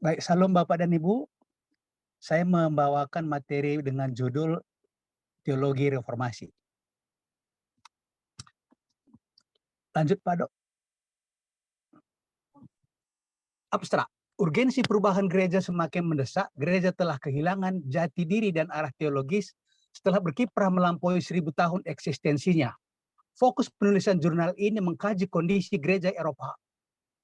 Baik, salam Bapak dan Ibu. Saya membawakan materi dengan judul Teologi Reformasi. Lanjut Pak Dok. Abstrak. Urgensi perubahan gereja semakin mendesak. Gereja telah kehilangan jati diri dan arah teologis setelah berkiprah melampaui 1000 tahun eksistensinya. Fokus penulisan jurnal ini mengkaji kondisi gereja Eropa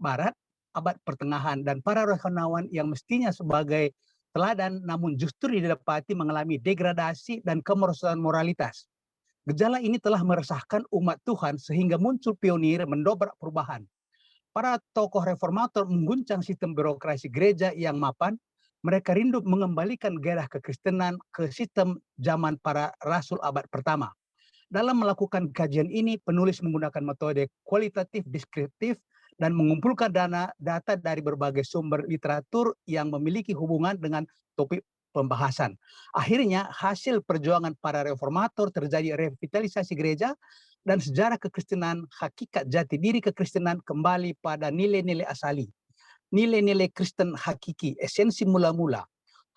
Barat, abad pertengahan, dan para rohaniawan yang mestinya sebagai teladan namun justru didapati mengalami degradasi dan kemerosotan moralitas. Gejala ini telah meresahkan umat Tuhan sehingga muncul pionir mendobrak perubahan. Para tokoh reformator mengguncang sistem birokrasi gereja yang mapan. Mereka rindu mengembalikan gairah kekristenan ke sistem zaman para rasul abad pertama. Dalam melakukan kajian ini, penulis menggunakan metode kualitatif deskriptif dan mengumpulkan data dari berbagai sumber literatur yang memiliki hubungan dengan topik pembahasan. Akhirnya, hasil perjuangan para reformator terjadi revitalisasi gereja dan sejarah kekristenan, hakikat jati diri kekristenan kembali pada nilai-nilai asali. Nilai-nilai Kristen hakiki, esensi mula-mula.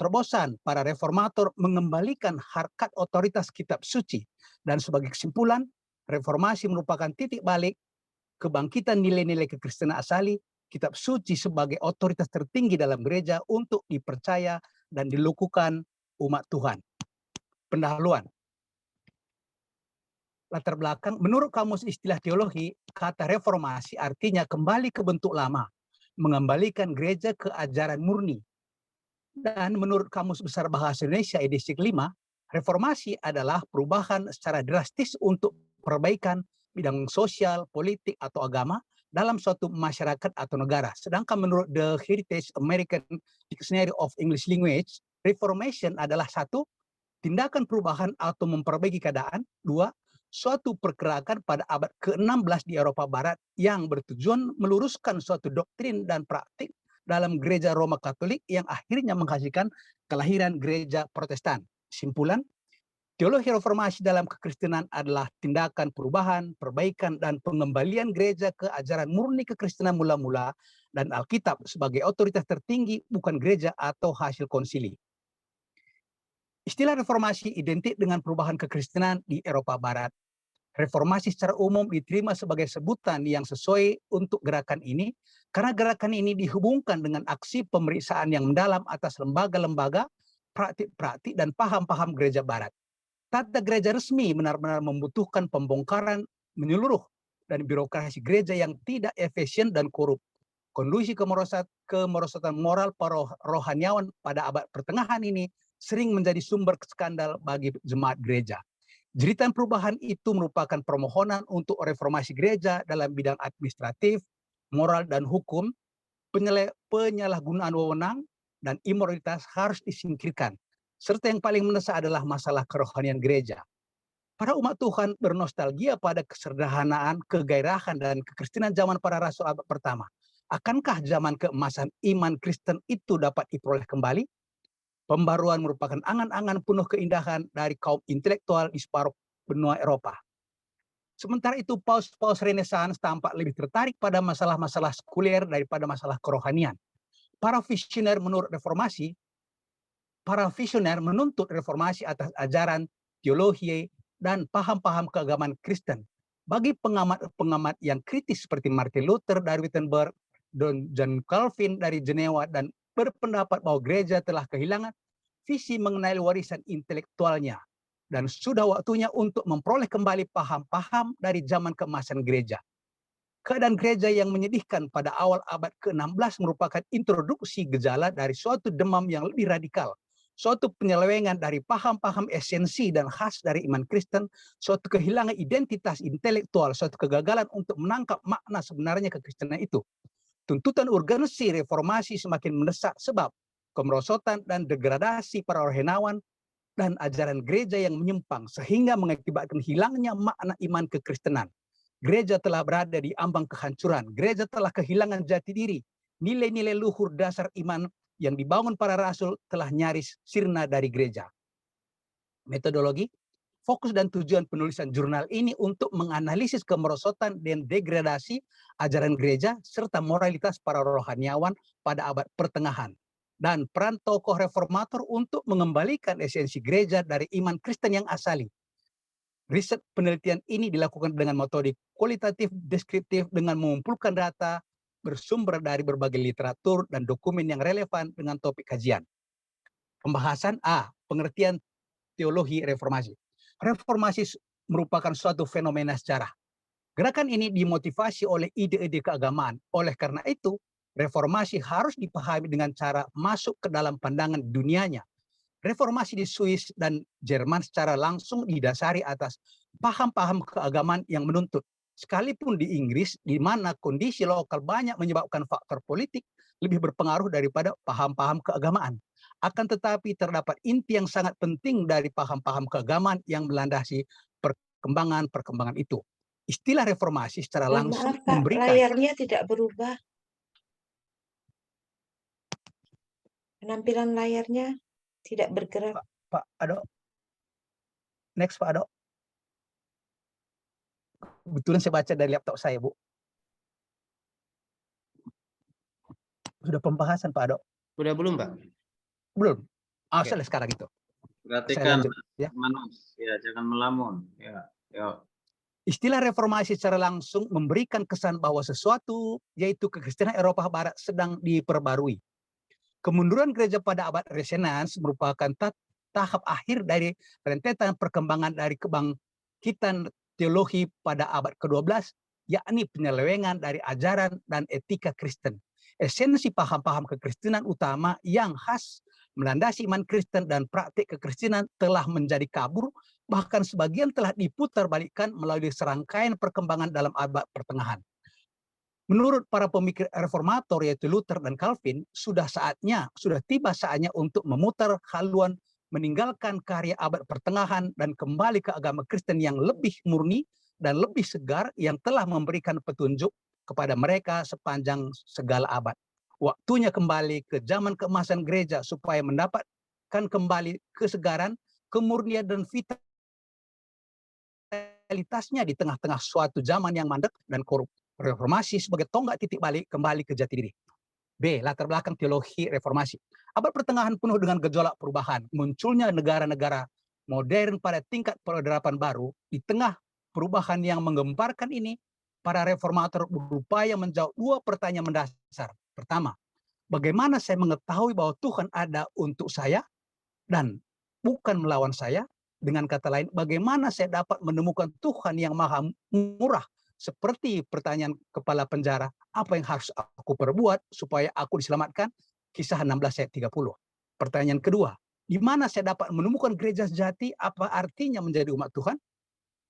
Terobosan para reformator mengembalikan harkat otoritas kitab suci. Dan sebagai kesimpulan, reformasi merupakan titik balik kebangkitan nilai-nilai kekristenan asali, kitab suci sebagai otoritas tertinggi dalam gereja untuk dipercaya dan dilakukan umat Tuhan. Pendahuluan. Latar belakang, menurut kamus istilah teologi, kata reformasi artinya kembali ke bentuk lama, mengembalikan gereja ke ajaran murni. Dan menurut Kamus Besar Bahasa Indonesia edisi kelima, reformasi adalah perubahan secara drastis untuk perbaikan bidang sosial, politik, atau agama dalam suatu masyarakat atau negara. Sedangkan menurut The Heritage American Dictionary of English Language, reformation adalah satu, tindakan perubahan atau memperbaiki keadaan. Dua, suatu pergerakan pada abad ke-16 di Eropa Barat yang bertujuan meluruskan suatu doktrin dan praktik dalam gereja Roma Katolik yang akhirnya menghasilkan kelahiran gereja Protestan. Simpulan, teologi reformasi dalam kekristenan adalah tindakan perubahan, perbaikan, dan pengembalian gereja ke ajaran murni kekristenan mula-mula dan Alkitab sebagai otoritas tertinggi, bukan gereja atau hasil konsili. Istilah reformasi identik dengan perubahan kekristenan di Eropa Barat. Reformasi secara umum diterima sebagai sebutan yang sesuai untuk gerakan ini karena gerakan ini dihubungkan dengan aksi pemeriksaan yang mendalam atas lembaga-lembaga, praktik-praktik, dan paham-paham gereja Barat. Tata gereja resmi benar-benar membutuhkan pembongkaran menyeluruh dan birokrasi gereja yang tidak efisien dan korup. Kondisi kemerosotan moral para rohaniawan pada abad pertengahan ini sering menjadi sumber skandal bagi jemaat gereja. Jeritan perubahan itu merupakan permohonan untuk reformasi gereja dalam bidang administratif, moral, dan hukum. Penyalahgunaan wewenang dan imoralitas harus disingkirkan. Serta yang paling mendesak adalah masalah kerohanian gereja. Para umat Tuhan bernostalgia pada kesederhanaan, kegairahan, dan kekristenan zaman para rasul abad pertama. Akankah zaman keemasan iman Kristen itu dapat diperoleh kembali? Pembaruan merupakan angan-angan penuh keindahan dari kaum intelektual di separuh benua Eropa. Sementara itu, paus-paus Renaissance tampak lebih tertarik pada masalah-masalah sekuler daripada masalah kerohanian. Para visioner menuntut reformasi atas ajaran, teologi, dan paham-paham keagamaan Kristen. Bagi pengamat-pengamat yang kritis seperti Martin Luther dari Wittenberg, John Calvin dari Jenewa, dan berpendapat bahwa gereja telah kehilangan visi mengenai warisan intelektualnya dan sudah waktunya untuk memperoleh kembali paham-paham dari zaman keemasan gereja. Keadaan gereja yang menyedihkan pada awal abad ke-16 merupakan introduksi gejala dari suatu demam yang lebih radikal, suatu penyelewengan dari paham-paham esensi dan khas dari iman Kristen, suatu kehilangan identitas intelektual, suatu kegagalan untuk menangkap makna sebenarnya kekristenan itu. Tuntutan urgensi reformasi semakin mendesak sebab kemerosotan dan degradasi para rohaniawan dan ajaran gereja yang menyimpang sehingga mengakibatkan hilangnya makna iman kekristenan. Gereja telah berada di ambang kehancuran. Gereja telah kehilangan jati diri. Nilai-nilai luhur dasar iman yang dibangun para rasul telah nyaris sirna dari gereja. Metodologi, fokus dan tujuan penulisan jurnal ini untuk menganalisis kemerosotan dan degradasi ajaran gereja serta moralitas para rohaniawan pada abad pertengahan. dan peran tokoh reformator untuk mengembalikan esensi gereja dari iman Kristen yang asali. Riset penelitian ini dilakukan dengan metode kualitatif deskriptif dengan mengumpulkan data bersumber dari berbagai literatur dan dokumen yang relevan dengan topik kajian. Pembahasan A. Pengertian teologi reformasi. Reformasi merupakan suatu fenomena sejarah. Gerakan ini dimotivasi oleh ide-ide keagamaan. Oleh karena itu, reformasi harus dipahami dengan cara masuk ke dalam pandangan dunianya. Reformasi di Swiss dan Jerman secara langsung didasari atas paham-paham keagamaan yang menuntut. Sekalipun di Inggris, di mana kondisi lokal banyak menyebabkan faktor politik lebih berpengaruh daripada paham-paham keagamaan. Akan tetapi terdapat inti yang sangat penting dari paham-paham keagamaan yang melandasi perkembangan itu. Istilah reformasi secara langsung Maaf Pak, memberikan layarnya tidak berubah. Penampilan layarnya tidak bergerak. Pak Ado. Next Pak Ado. Kebetulan saya baca dari laptop saya, Bu. Sudah pembahasan Pak Ado. Sudah belum, Pak? Belum. Oke. Asal sekarang itu. Perhatikan, ya. Manus, ya jangan melamun. Ya, yuk. Istilah reformasi secara langsung memberikan kesan bahwa sesuatu, yaitu kekristenan Eropa Barat, sedang diperbarui. Kemunduran gereja pada abad Renaissance merupakan tahap akhir dari rentetan perkembangan dari kebangkitan teologi pada abad ke-12, yakni penyelewengan dari ajaran dan etika Kristen. Esensi paham-paham kekristenan utama yang khas melandasi iman Kristen dan praktik kekristenan telah menjadi kabur, bahkan sebagian telah diputarbalikkan melalui serangkaian perkembangan dalam abad pertengahan. Menurut para pemikir reformator yaitu Luther dan Calvin, sudah tiba saatnya untuk memutar haluan, meninggalkan karya abad pertengahan dan kembali ke agama Kristen yang lebih murni dan lebih segar yang telah memberikan petunjuk kepada mereka sepanjang segala abad. Waktunya kembali ke zaman keemasan gereja supaya mendapatkan kembali kesegaran, kemurnian dan vitalitasnya di tengah-tengah suatu zaman yang mandek dan korup. Reformasi sebagai tonggak titik balik kembali ke jati diri. B. Latar belakang teologi reformasi. Abad pertengahan penuh dengan gejolak perubahan. Munculnya negara-negara modern pada tingkat peradaban baru. Di tengah perubahan yang menggemparkan ini, para reformator berupaya menjawab dua pertanyaan mendasar. Pertama, bagaimana saya mengetahui bahwa Tuhan ada untuk saya dan bukan melawan saya? Dengan kata lain, bagaimana saya dapat menemukan Tuhan yang maha murah? Seperti pertanyaan kepala penjara, apa yang harus aku perbuat supaya aku diselamatkan? Kisah 16 ayat 30. Pertanyaan kedua, di mana saya dapat menemukan gereja sejati? Apa artinya menjadi umat Tuhan?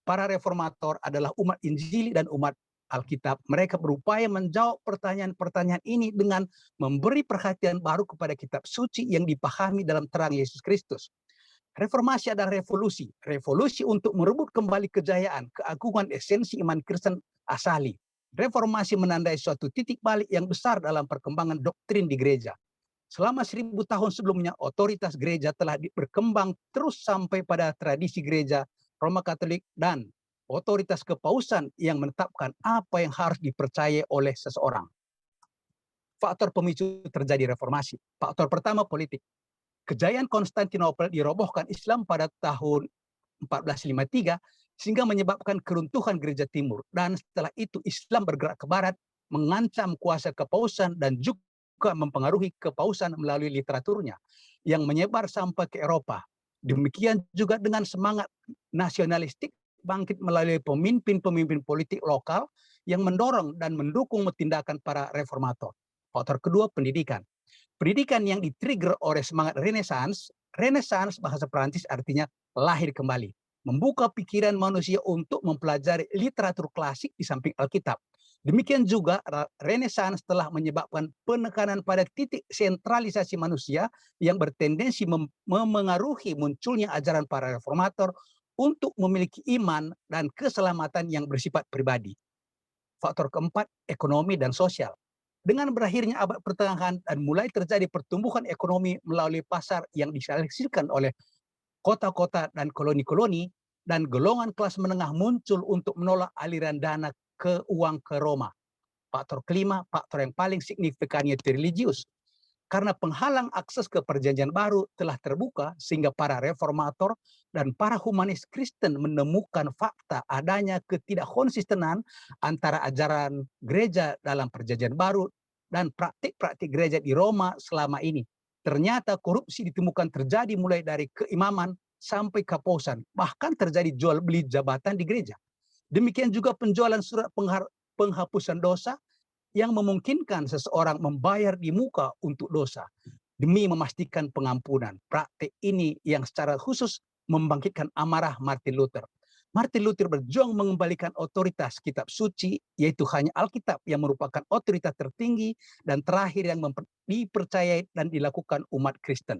Para reformator adalah umat Injili dan umat Alkitab. Mereka berupaya menjawab pertanyaan-pertanyaan ini dengan memberi perhatian baru kepada kitab suci yang dipahami dalam terang Yesus Kristus. Reformasi adalah revolusi. Revolusi untuk merebut kembali kejayaan, keagungan esensi iman Kristen asali. Reformasi menandai suatu titik balik yang besar dalam perkembangan doktrin di gereja. Selama 1000 tahun sebelumnya, otoritas gereja telah berkembang terus sampai pada tradisi gereja Roma Katolik dan otoritas kepausan yang menetapkan apa yang harus dipercayai oleh seseorang. Faktor pemicu terjadi reformasi. Faktor pertama, politik. Kejayaan Konstantinopel dirobohkan Islam pada tahun 1453 sehingga menyebabkan keruntuhan gereja timur. Dan setelah itu Islam bergerak ke barat, mengancam kuasa kepausan dan juga mempengaruhi kepausan melalui literaturnya yang menyebar sampai ke Eropa. Demikian juga dengan semangat nasionalistik bangkit melalui pemimpin-pemimpin politik lokal yang mendorong dan mendukung tindakan para reformator. Faktor kedua, pendidikan. Pendidikan yang di-trigger oleh semangat Renaissance bahasa Perancis artinya lahir kembali. Membuka pikiran manusia untuk mempelajari literatur klasik di samping Alkitab. Demikian juga Renaissance telah menyebabkan penekanan pada titik sentralisasi manusia yang bertendensi memengaruhi munculnya ajaran para reformator untuk memiliki iman dan keselamatan yang bersifat pribadi. Faktor keempat, ekonomi dan sosial. Dengan berakhirnya abad pertengahan dan mulai terjadi pertumbuhan ekonomi melalui pasar yang diseleksikan oleh kota-kota dan koloni-koloni, dan golongan kelas menengah muncul untuk menolak aliran dana ke Roma. Faktor kelima, faktor yang paling signifikan yaitu religius. karena penghalang akses ke perjanjian baru telah terbuka sehingga para reformator dan para humanis Kristen menemukan fakta adanya ketidakkonsistenan antara ajaran gereja dalam perjanjian baru dan praktik-praktik gereja di Roma selama ini. Ternyata korupsi ditemukan terjadi mulai dari keimaman sampai kaposan, bahkan terjadi jual beli jabatan di gereja. Demikian juga penjualan surat penghapusan dosa yang memungkinkan seseorang membayar di muka untuk dosa demi memastikan pengampunan. Praktik ini yang secara khusus membangkitkan amarah Martin Luther. Martin Luther berjuang mengembalikan otoritas kitab suci, yaitu hanya Alkitab yang merupakan otoritas tertinggi dan terakhir yang dipercayai dan dilakukan umat Kristen.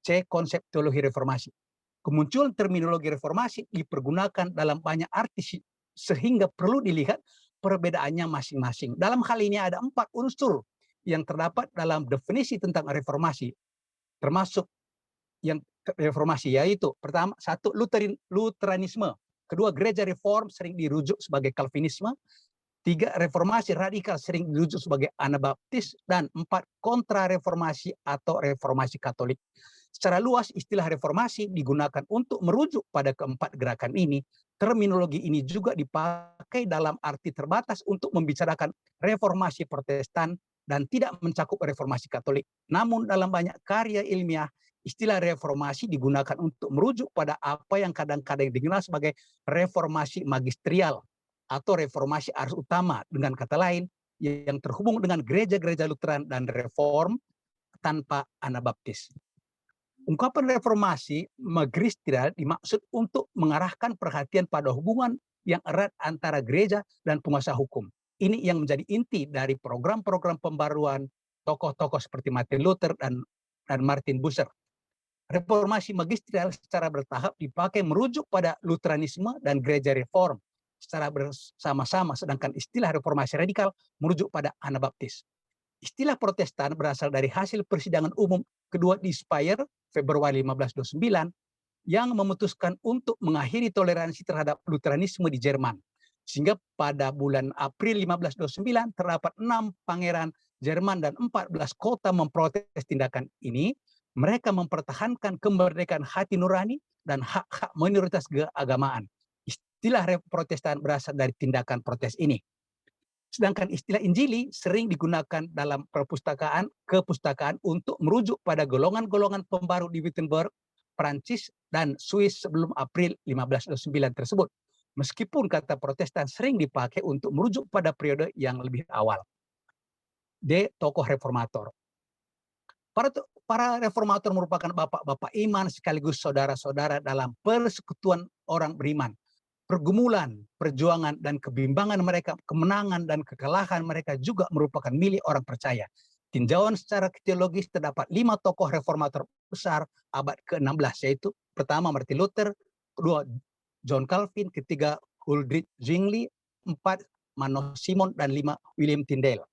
C. Konsep teologi reformasi. Kemunculan terminologi reformasi dipergunakan dalam banyak arti sehingga perlu dilihat perbedaannya masing-masing. Dalam hal ini ada 4 unsur yang terdapat dalam definisi tentang reformasi, termasuk yang reformasi, yaitu pertama, 1, Luteranisme, 2, gereja reform sering dirujuk sebagai Calvinisme, 3, reformasi radikal sering dirujuk sebagai Anabaptis, dan 4, kontra-reformasi atau reformasi Katolik. Secara luas istilah reformasi digunakan untuk merujuk pada keempat gerakan ini. Terminologi ini juga dipakai dalam arti terbatas untuk membicarakan reformasi Protestan dan tidak mencakup reformasi Katolik. Namun dalam banyak karya ilmiah, istilah reformasi digunakan untuk merujuk pada apa yang kadang-kadang dikenal sebagai reformasi magisterial atau reformasi arus utama, dengan kata lain yang terhubung dengan gereja-gereja Lutheran dan reform tanpa Anabaptis. Ungkapan reformasi magisterial dimaksud untuk mengarahkan perhatian pada hubungan yang erat antara gereja dan penguasa hukum. Ini yang menjadi inti dari program-program pembaruan tokoh-tokoh seperti Martin Luther dan Martin Bucer. Reformasi magisterial secara bertahap dipakai merujuk pada Lutheranisme dan gereja reform secara bersama-sama, sedangkan istilah reformasi radikal merujuk pada Anabaptis. Istilah Protestan berasal dari hasil persidangan umum kedua di Speyer Februari 1529 yang memutuskan untuk mengakhiri toleransi terhadap Lutheranisme di Jerman. Sehingga pada bulan April 1529 terdapat 6 pangeran Jerman dan 14 kota memprotes tindakan ini. Mereka mempertahankan kemerdekaan hati nurani dan hak-hak minoritas keagamaan. Istilah Protestan berasal dari tindakan protes ini. Sedangkan istilah Injili sering digunakan dalam kepustakaan untuk merujuk pada golongan-golongan pembaru di Wittenberg, Prancis, dan Swiss sebelum April 1529 tersebut. Meskipun kata Protestan sering dipakai untuk merujuk pada periode yang lebih awal. D. Tokoh reformator. Para reformator merupakan bapak-bapak iman sekaligus saudara-saudara dalam persekutuan orang beriman. Pergumulan, perjuangan, dan kebimbangan mereka, kemenangan dan kekalahan mereka juga merupakan milik orang percaya. Tinjauan secara teologis terdapat 5 tokoh reformator besar abad ke-16, yaitu pertama Martin Luther, kedua John Calvin, ketiga Huldrych Zwingli, 4 Manos Simon, dan 5 William Tyndale.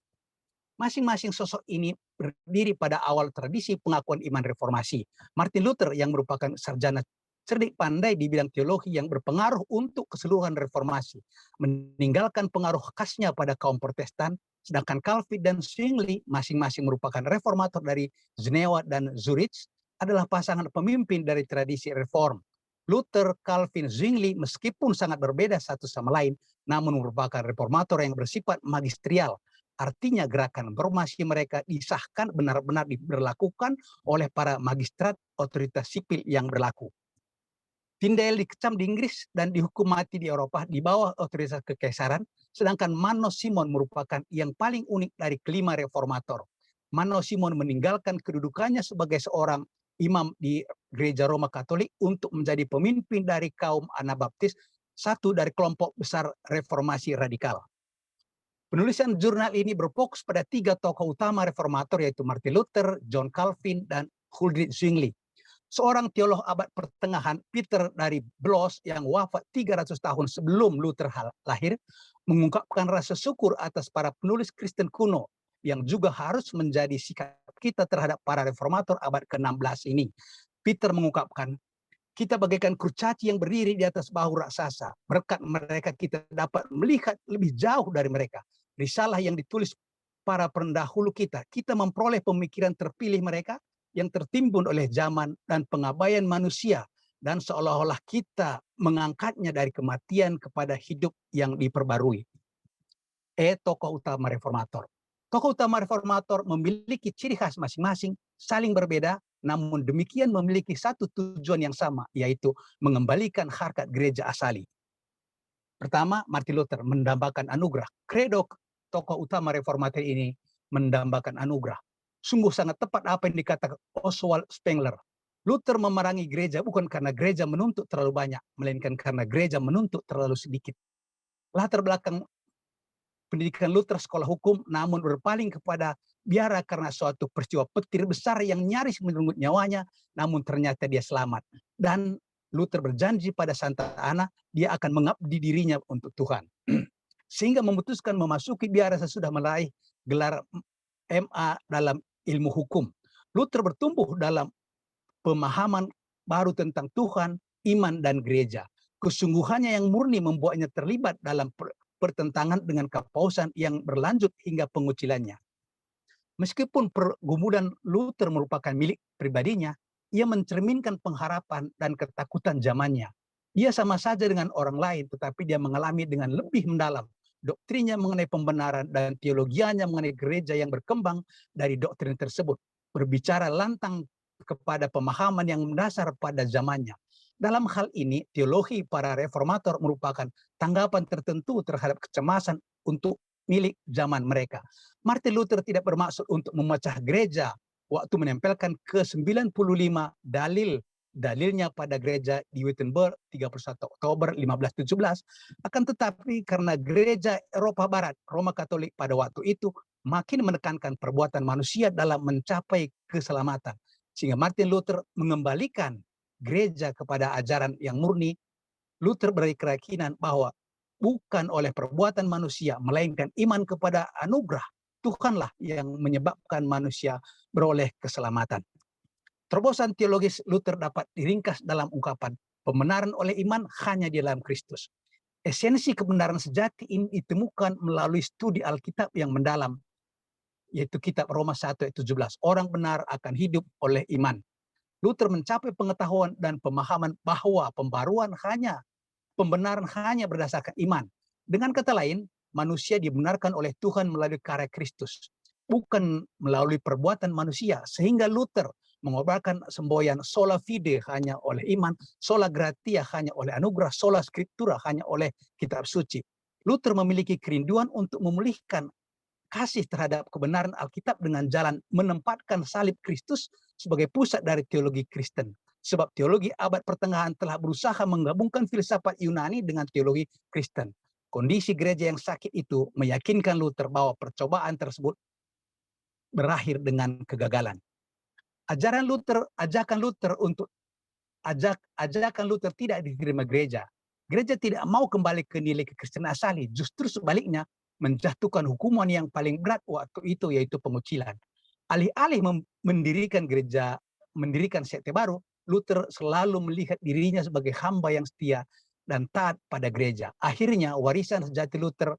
Masing-masing sosok ini berdiri pada awal tradisi pengakuan iman reformasi. Martin Luther yang merupakan sarjana cerdik pandai di bidang teologi yang berpengaruh untuk keseluruhan reformasi, meninggalkan pengaruh khasnya pada kaum Protestan, sedangkan Calvin dan Zwingli masing-masing merupakan reformator dari Jenewa dan Zurich, adalah pasangan pemimpin dari tradisi reform. Luther, Calvin, Zwingli meskipun sangat berbeda satu sama lain, namun merupakan reformator yang bersifat magisterial. Artinya gerakan reformasi mereka disahkan benar-benar diberlakukan oleh para magistrat otoritas sipil yang berlaku. Tyndale dikecam di Inggris dan dihukum mati di Eropa di bawah otoritas kekaisaran, sedangkan Manos Simon merupakan yang paling unik dari kelima reformator. Manos Simon meninggalkan kedudukannya sebagai seorang imam di gereja Roma Katolik untuk menjadi pemimpin dari kaum Anabaptis, satu dari kelompok besar reformasi radikal. Penulisan jurnal ini berfokus pada 3 tokoh utama reformator, yaitu Martin Luther, John Calvin, dan Huldrych Zwingli. Seorang teolog abad pertengahan, Peter dari Blois, yang wafat 300 tahun sebelum Luther lahir, mengungkapkan rasa syukur atas para penulis Kristen kuno yang juga harus menjadi sikap kita terhadap para reformator abad ke-16 ini. Peter mengungkapkan, kita bagaikan kurcaci yang berdiri di atas bahu raksasa. Berkat mereka kita dapat melihat lebih jauh dari mereka. Risalah yang ditulis para pendahulu kita. Kita memperoleh pemikiran terpilih mereka yang tertimbun oleh zaman dan pengabaian manusia. Dan seolah-olah kita mengangkatnya dari kematian kepada hidup yang diperbarui. Tokoh utama reformator. Tokoh utama reformator memiliki ciri khas masing-masing, saling berbeda, namun demikian memiliki satu tujuan yang sama, yaitu mengembalikan harkat gereja asali. Pertama, Martin Luther mendambakan anugerah. Kredo tokoh utama reformator ini mendambakan anugerah. Sungguh sangat tepat apa yang dikatakan Oswald Spengler. Luther memerangi gereja bukan karena gereja menuntut terlalu banyak, melainkan karena gereja menuntut terlalu sedikit. Latar belakang pendidikan Luther sekolah hukum, namun berpaling kepada biara karena suatu peristiwa petir besar yang nyaris merenggut nyawanya, namun ternyata dia selamat. Dan Luther berjanji pada Santa Ana, dia akan mengabdi dirinya untuk Tuhan. Sehingga memutuskan memasuki biara sesudah meraih gelar MA dalam ilmu hukum. Luther bertumbuh dalam pemahaman baru tentang Tuhan, iman, dan gereja. Kesungguhannya yang murni membuatnya terlibat dalam pertentangan dengan kepausan yang berlanjut hingga pengucilannya. Meskipun pergumulan Luther merupakan milik pribadinya, ia mencerminkan pengharapan dan ketakutan zamannya. Dia sama saja dengan orang lain, tetapi dia mengalami dengan lebih mendalam doktrinnya mengenai pembenaran dan teologianya mengenai gereja yang berkembang dari doktrin tersebut. Berbicara lantang kepada pemahaman yang mendasar pada zamannya. Dalam hal ini, teologi para reformator merupakan tanggapan tertentu terhadap kecemasan untuk milik zaman mereka. Martin Luther tidak bermaksud untuk memecah gereja waktu menempelkan ke-95 dalilnya pada gereja di Wittenberg 31 Oktober 1517, akan tetapi karena gereja Eropa Barat, Roma Katolik pada waktu itu makin menekankan perbuatan manusia dalam mencapai keselamatan. Sehingga Martin Luther mengembalikan gereja kepada ajaran yang murni. Luther berkeyakinan bahwa bukan oleh perbuatan manusia, melainkan iman kepada anugerah Tuhanlah yang menyebabkan manusia beroleh keselamatan. Terobosan teologis Luther dapat diringkas dalam ungkapan, pembenaran oleh iman hanya di dalam Kristus. Esensi kebenaran sejati ini ditemukan melalui studi Alkitab yang mendalam, yaitu kitab Roma 1 ayat 17. Orang benar akan hidup oleh iman. Luther mencapai pengetahuan dan pemahaman bahwa pembenaran hanya berdasarkan iman. Dengan kata lain, manusia dibenarkan oleh Tuhan melalui karya Kristus, bukan melalui perbuatan manusia. Sehingga Luther mengobarkan semboyan sola fide hanya oleh iman, sola gratia hanya oleh anugerah, sola scriptura hanya oleh kitab suci. Luther memiliki kerinduan untuk memulihkan kasih terhadap kebenaran Alkitab dengan jalan menempatkan salib Kristus sebagai pusat dari teologi Kristen. Sebab teologi abad pertengahan telah berusaha menggabungkan filsafat Yunani dengan teologi Kristen. Kondisi gereja yang sakit itu meyakinkan Luther bahwa percobaan tersebut berakhir dengan kegagalan. Ajakan Luther tidak diterima gereja. Gereja tidak mau kembali ke nilai kekristenan asali, justru sebaliknya menjatuhkan hukuman yang paling berat waktu itu, yaitu pengucilan. Alih-alih mendirikan sekte baru, Luther selalu melihat dirinya sebagai hamba yang setia dan taat pada gereja. Akhirnya warisan sejati Luther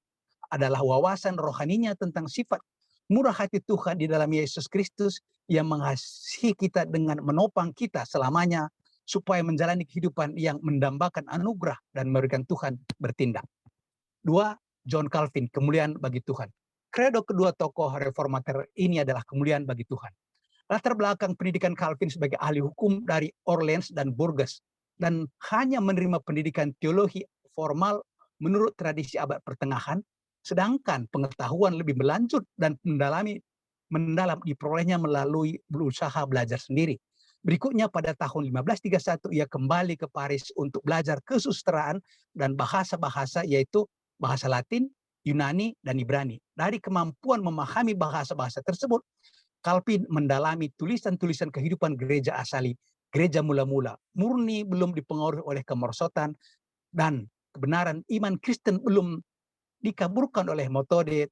adalah wawasan rohaninya tentang sifat murah hati Tuhan di dalam Yesus Kristus yang mengasihi kita dengan menopang kita selamanya supaya menjalani kehidupan yang mendambakan anugerah dan memberikan Tuhan bertindak. 2. John Calvin, kemuliaan bagi Tuhan. Kredo kedua tokoh reformator ini adalah kemuliaan bagi Tuhan. Latar belakang pendidikan Calvin sebagai ahli hukum dari Orleans dan Bourges, dan hanya menerima pendidikan teologi formal menurut tradisi abad pertengahan, sedangkan pengetahuan lebih berlanjut dan mendalam diperolehnya melalui berusaha belajar sendiri. Berikutnya pada tahun 1531 ia kembali ke Paris untuk belajar kesusastraan dan bahasa-bahasa, yaitu bahasa Latin, Yunani, dan Ibrani. Dari kemampuan memahami bahasa-bahasa tersebut, Calvin mendalami tulisan-tulisan kehidupan gereja asali, gereja mula-mula, murni belum dipengaruhi oleh kemerosotan, dan kebenaran iman Kristen belum dikaburkan oleh metode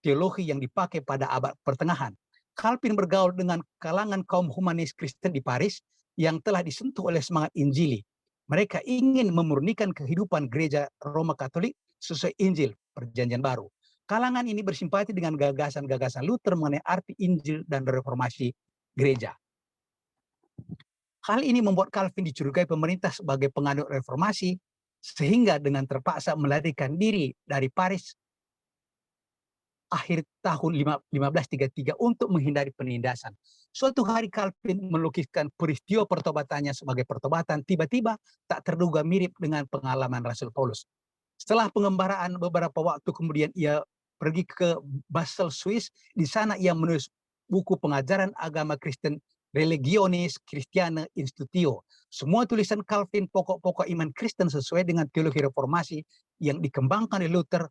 teologi yang dipakai pada abad pertengahan. Calvin bergaul dengan kalangan kaum humanis Kristen di Paris yang telah disentuh oleh semangat Injili. Mereka ingin memurnikan kehidupan gereja Roma Katolik sesuai Injil Perjanjian Baru. Kalangan ini bersimpati dengan gagasan-gagasan Luther mengenai arti Injil dan reformasi gereja. Hal ini membuat Calvin dicurigai pemerintah sebagai penganut reformasi, sehingga dengan terpaksa melarikan diri dari Paris akhir tahun 1533 untuk menghindari penindasan. Suatu hari Calvin melukiskan peristiwa pertobatannya sebagai pertobatan tiba-tiba tak terduga mirip dengan pengalaman Rasul Paulus. Setelah pengembaraan beberapa waktu kemudian ia pergi ke Basel, Swiss. Di sana ia menulis buku pengajaran agama Kristen Religionis Christianae Institutio. Semua tulisan Calvin pokok-pokok iman Kristen sesuai dengan teologi reformasi yang dikembangkan oleh Luther.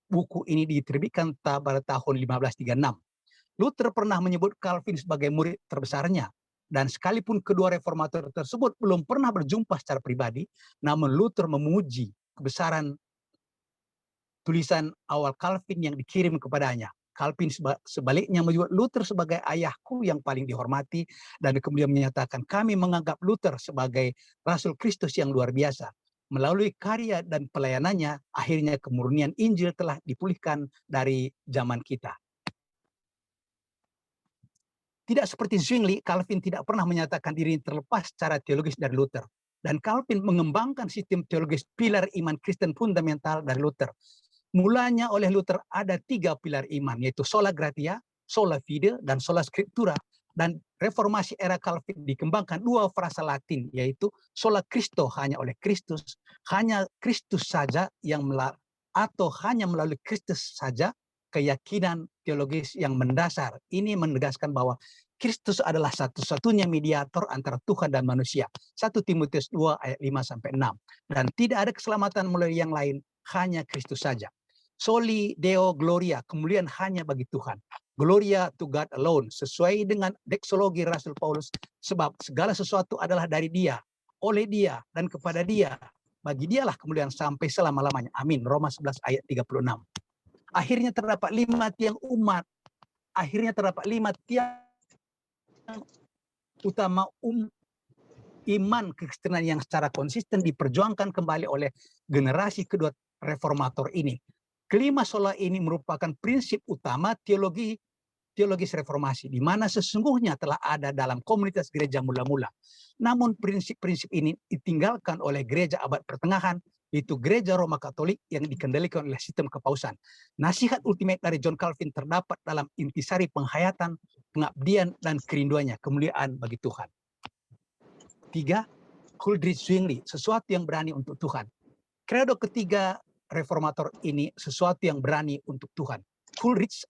Buku ini diterbitkan pada tahun 1536. Luther pernah menyebut Calvin sebagai murid terbesarnya, dan sekalipun kedua reformator tersebut belum pernah berjumpa secara pribadi, namun Luther memuji kebesaran tulisan awal Calvin yang dikirim kepadanya. Calvin sebaliknya menyebut Luther sebagai ayahku yang paling dihormati, dan kemudian menyatakan kami menganggap Luther sebagai Rasul Kristus yang luar biasa. Melalui karya dan pelayanannya, akhirnya kemurnian Injil telah dipulihkan dari zaman kita. Tidak seperti Zwingli, Calvin tidak pernah menyatakan diri terlepas secara teologis dari Luther. Dan Calvin mengembangkan sistem teologis pilar iman Kristen fundamental dari Luther. Mulanya oleh Luther ada 3 pilar iman, yaitu sola gratia, sola fide, dan sola scriptura. Dan reformasi era Calvin dikembangkan 2 frasa Latin, yaitu sola Christo, hanya oleh Kristus, hanya Kristus saja yang atau hanya melalui Kristus saja, keyakinan teologis yang mendasar. Ini menegaskan bahwa Kristus adalah satu-satunya mediator antara Tuhan dan manusia. 1 Timotius 2 ayat 5-6. Dan tidak ada keselamatan melalui yang lain, hanya Kristus saja. Soli Deo Gloria, kemuliaan hanya bagi Tuhan. Gloria to God alone, sesuai dengan deksologi Rasul Paulus, sebab segala sesuatu adalah dari Dia, oleh Dia, dan kepada Dia. Bagi Dialah kemuliaan sampai selama-lamanya. Amin. Roma 11 ayat 36. Akhirnya terdapat 5 tiang umat. Akhirnya terdapat 5 tiang utama iman kekristenan yang secara konsisten diperjuangkan kembali oleh generasi kedua reformator ini. Kelima sola ini merupakan prinsip utama teologis reformasi, di mana sesungguhnya telah ada dalam komunitas gereja mula-mula. Namun prinsip-prinsip ini ditinggalkan oleh gereja abad pertengahan, yaitu gereja Roma Katolik yang dikendalikan oleh sistem kepausan. Nasihat ultimate dari John Calvin terdapat dalam intisari penghayatan, pengabdian, dan kerinduannya, kemuliaan bagi Tuhan. 3. Huldrych Zwingli, sesuatu yang berani untuk Tuhan. Kredo ketiga reformator ini sesuatu yang berani untuk Tuhan. Ulrich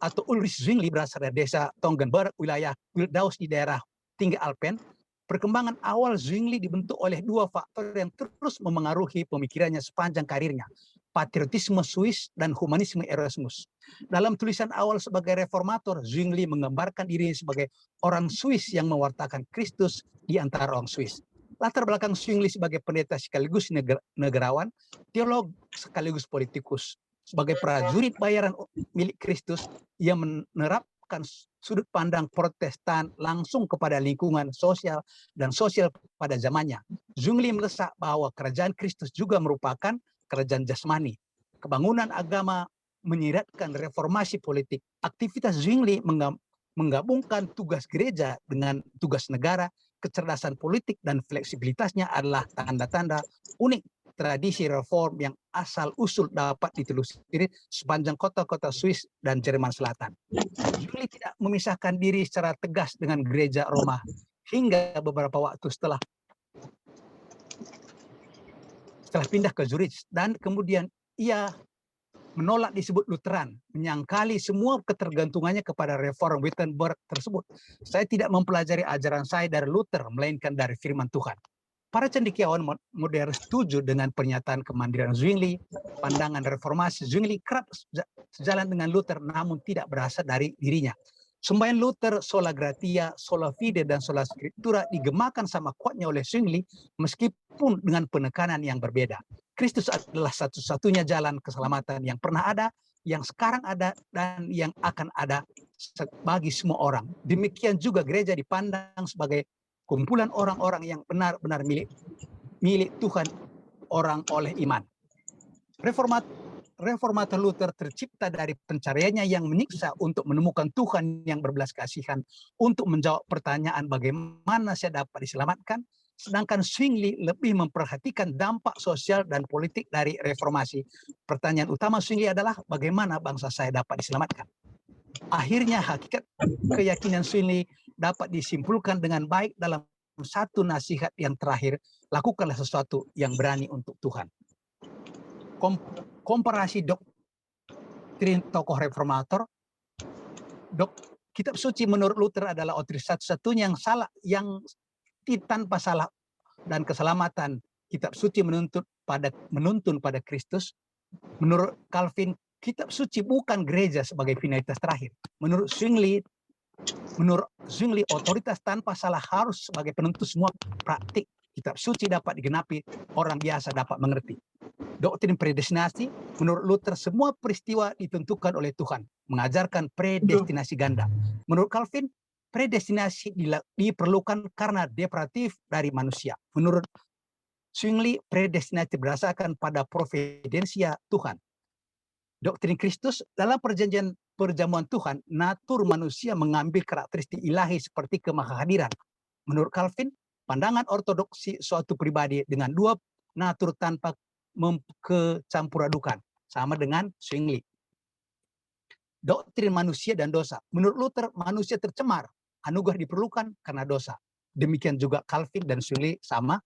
Zwingli berasal dari desa Tonggenburg, wilayah Wildhaus di daerah tinggi Alpen. Perkembangan awal Zwingli dibentuk oleh 2 faktor yang terus memengaruhi pemikirannya sepanjang karirnya: patriotisme Swiss dan humanisme Erasmus. Dalam tulisan awal sebagai reformator, Zwingli menggambarkan dirinya sebagai orang Swiss yang mewartakan Kristus di antara orang Swiss. Latar belakang Zwingli sebagai pendeta sekaligus negarawan, teolog sekaligus politikus. Sebagai prajurit bayaran milik Kristus, ia menerapkan sudut pandang Protestan langsung kepada lingkungan sosial dan sosial pada zamannya. Zwingli mendesak bahwa kerajaan Kristus juga merupakan kerajaan jasmani. Kebangunan agama menyiratkan reformasi politik. Aktivitas Zwingli menggabungkan tugas gereja dengan tugas negara. Kecerdasan politik dan fleksibilitasnya adalah tanda-tanda unik tradisi reform yang asal-usul dapat ditelusuri sepanjang kota-kota Swiss dan Jerman Selatan. Zwingli tidak memisahkan diri secara tegas dengan gereja Roma hingga beberapa waktu setelah pindah ke Zurich, dan kemudian ia menolak disebut Lutheran, menyangkali semua ketergantungannya kepada reform Wittenberg tersebut. Saya tidak mempelajari ajaran saya dari Luther, melainkan dari firman Tuhan. Para cendekiawan modern setuju dengan pernyataan kemandirian Zwingli. Pandangan reformasi Zwingli kerap sejalan dengan Luther, namun tidak berasal dari dirinya. Sembahyang Luther, sola gratia, sola fide, dan sola scriptura digemakan sama kuatnya oleh Zwingli, meskipun dengan penekanan yang berbeda. Kristus adalah satu-satunya jalan keselamatan yang pernah ada, yang sekarang ada, dan yang akan ada bagi semua orang. Demikian juga gereja dipandang sebagai kumpulan orang-orang yang benar-benar milik Tuhan, orang oleh iman. reformator Luther tercipta dari pencariannya yang menyiksa untuk menemukan Tuhan yang berbelas kasihan untuk menjawab pertanyaan bagaimana saya dapat diselamatkan, sedangkan Zwingli lebih memperhatikan dampak sosial dan politik dari reformasi. Pertanyaan utama Zwingli adalah bagaimana bangsa saya dapat diselamatkan. Akhirnya hakikat keyakinan Zwingli dapat disimpulkan dengan baik dalam satu nasihat yang terakhir, lakukanlah sesuatu yang berani untuk Tuhan. Komparasi doktrin tokoh reformator, kitab suci menurut Luther adalah otoritas satu-satunya yang salah, yang tanpa salah dan keselamatan. Kitab suci menuntun pada Kristus. Menurut Calvin, kitab suci bukan gereja sebagai finalitas terakhir. Menurut Zwingli, otoritas tanpa salah harus sebagai penuntut semua praktik. Kitab suci dapat digenapi, orang biasa dapat mengerti. Doktrin predestinasi, menurut Luther semua peristiwa ditentukan oleh Tuhan, mengajarkan predestinasi ganda. Menurut Calvin, predestinasi diperlukan karena deprivatif dari manusia. Menurut Zwingli, predestinasi berdasarkan pada providensia Tuhan. Doktrin Kristus, dalam perjamuan Tuhan, natur manusia mengambil karakteristik ilahi seperti kemahahadiran. Menurut Calvin, pandangan ortodoksi suatu pribadi dengan dua natur tanpa kecampuradukan, sama dengan Zwingli. Doktrin manusia dan dosa, menurut Luther manusia tercemar, anugerah diperlukan karena dosa. Demikian juga Calvin dan Zwingli sama.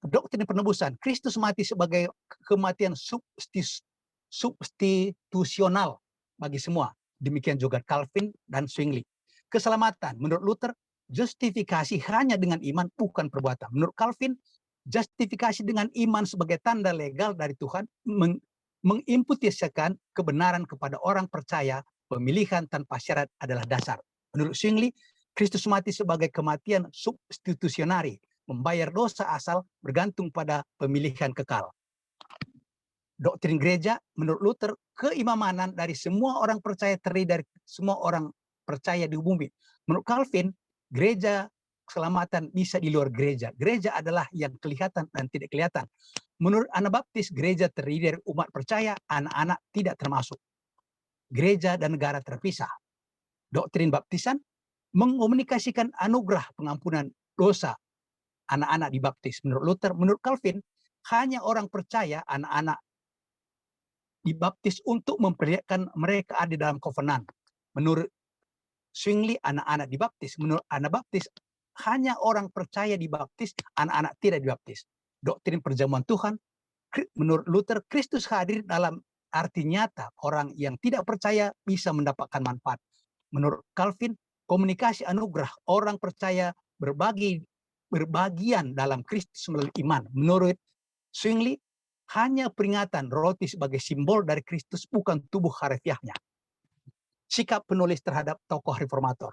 Doktrin penebusan, Kristus mati sebagai kematian substitusional bagi semua. Demikian juga Calvin dan Zwingli. Keselamatan, menurut Luther, justifikasi hanya dengan iman, bukan perbuatan. Menurut Calvin, justifikasi dengan iman sebagai tanda legal dari Tuhan mengimputisikan kebenaran kepada orang percaya, pemilihan tanpa syarat adalah dasar. Menurut Zwingli, Kristus mati sebagai kematian substitusionari, membayar dosa asal bergantung pada pemilihan kekal. Doktrin gereja, menurut Luther, keimamanan dari semua orang percaya terdiri dari semua orang percaya di bumi. Menurut Calvin, gereja keselamatan bisa di luar gereja. Gereja adalah yang kelihatan dan tidak kelihatan. Menurut Anabaptis, gereja terdiri dari umat percaya, anak-anak tidak termasuk. Gereja dan negara terpisah. Doktrin baptisan mengomunikasikan anugerah pengampunan dosa anak-anak dibaptis. Menurut Luther, menurut Calvin, hanya orang percaya, anak-anak dibaptis untuk memperlihatkan mereka ada dalam kovenan. Menurut Zwingli, anak-anak dibaptis. Menurut Anabaptis, hanya orang percaya dibaptis, anak-anak tidak dibaptis. Doktrin perjamuan Tuhan, menurut Luther, Kristus hadir dalam arti nyata, orang yang tidak percaya bisa mendapatkan manfaat. Menurut Calvin, komunikasi anugerah, orang percaya berbagian dalam Kristus melalui iman. Menurut Zwingli, hanya peringatan roti sebagai simbol dari Kristus, bukan tubuh harfiahnya. Sikap penulis terhadap tokoh reformator.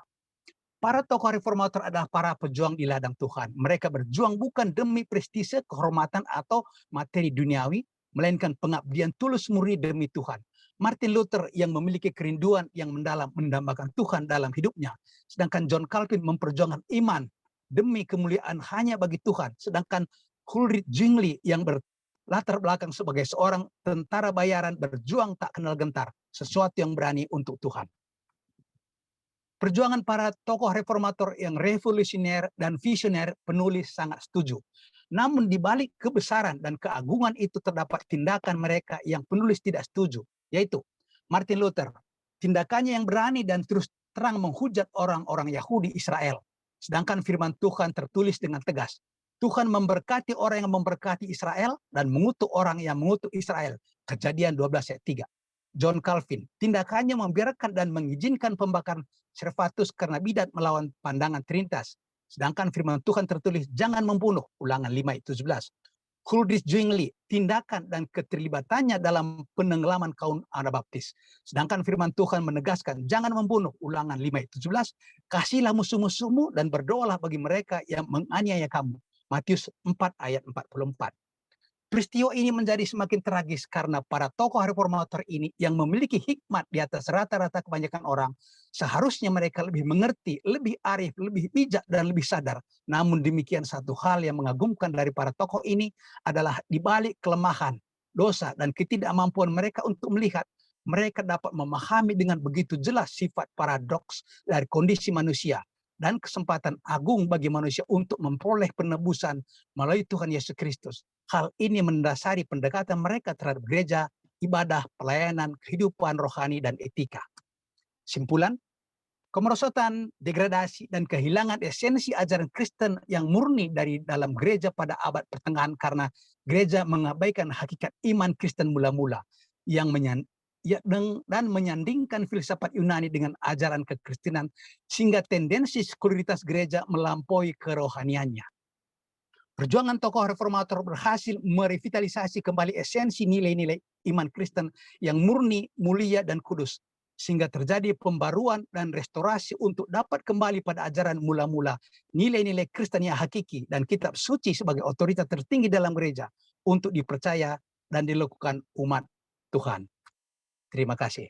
Para tokoh reformator adalah para pejuang di ladang Tuhan. Mereka berjuang bukan demi prestise, kehormatan, atau materi duniawi, melainkan pengabdian tulus murni demi Tuhan. Martin Luther yang memiliki kerinduan yang mendalam mendambakan Tuhan dalam hidupnya. Sedangkan John Calvin memperjuangkan iman demi kemuliaan hanya bagi Tuhan. Sedangkan Ulrich Zwingli yang berlatar belakang sebagai seorang tentara bayaran berjuang tak kenal gentar. Sesuatu yang berani untuk Tuhan. Perjuangan para tokoh reformator yang revolusioner dan visioner, penulis sangat setuju. Namun di balik kebesaran dan keagungan itu terdapat tindakan mereka yang penulis tidak setuju, yaitu Martin Luther. Tindakannya yang berani dan terus terang menghujat orang-orang Yahudi Israel. Sedangkan firman Tuhan tertulis dengan tegas. Tuhan memberkati orang yang memberkati Israel dan mengutuk orang yang mengutuk Israel. Kejadian 12 ayat 3. John Calvin, tindakannya membiarkan dan mengizinkan pembakaran Servatus karena bidat melawan pandangan Trinitas. Sedangkan firman Tuhan tertulis, jangan membunuh, Ulangan 5 ayat 17. Ulrich Zwingli, tindakan dan keterlibatannya dalam penenggelaman kaum Anabaptis. Sedangkan firman Tuhan menegaskan, jangan membunuh, Ulangan 5 ayat 17. Kasihilah musuh-musuhmu dan berdoalah bagi mereka yang menganiaya kamu. Matius 4 ayat 44. Peristiwa ini menjadi semakin tragis karena para tokoh reformator ini yang memiliki hikmat di atas rata-rata kebanyakan orang, seharusnya mereka lebih mengerti, lebih arif, lebih bijak, dan lebih sadar. Namun demikian, satu hal yang mengagumkan dari para tokoh ini adalah di balik kelemahan dosa dan ketidakmampuan mereka untuk melihat, mereka dapat memahami dengan begitu jelas sifat paradoks dari kondisi manusia dan kesempatan agung bagi manusia untuk memperoleh penebusan melalui Tuhan Yesus Kristus. Hal ini mendasari pendekatan mereka terhadap gereja, ibadah, pelayanan, kehidupan rohani, dan etika. Simpulan, kemerosotan, degradasi, dan kehilangan esensi ajaran Kristen yang murni dari dalam gereja pada abad pertengahan karena gereja mengabaikan hakikat iman Kristen mula-mula yang dan menyandingkan filsafat Yunani dengan ajaran kekristenan sehingga tendensi sekuliaritas gereja melampaui kerohaniannya. Perjuangan tokoh reformator berhasil merevitalisasi kembali esensi nilai-nilai iman Kristen yang murni, mulia, dan kudus, sehingga terjadi pembaruan dan restorasi untuk dapat kembali pada ajaran mula-mula, nilai-nilai Kristen yang hakiki, dan kitab suci sebagai otoritas tertinggi dalam gereja untuk dipercaya dan dilakukan umat Tuhan. Terima kasih.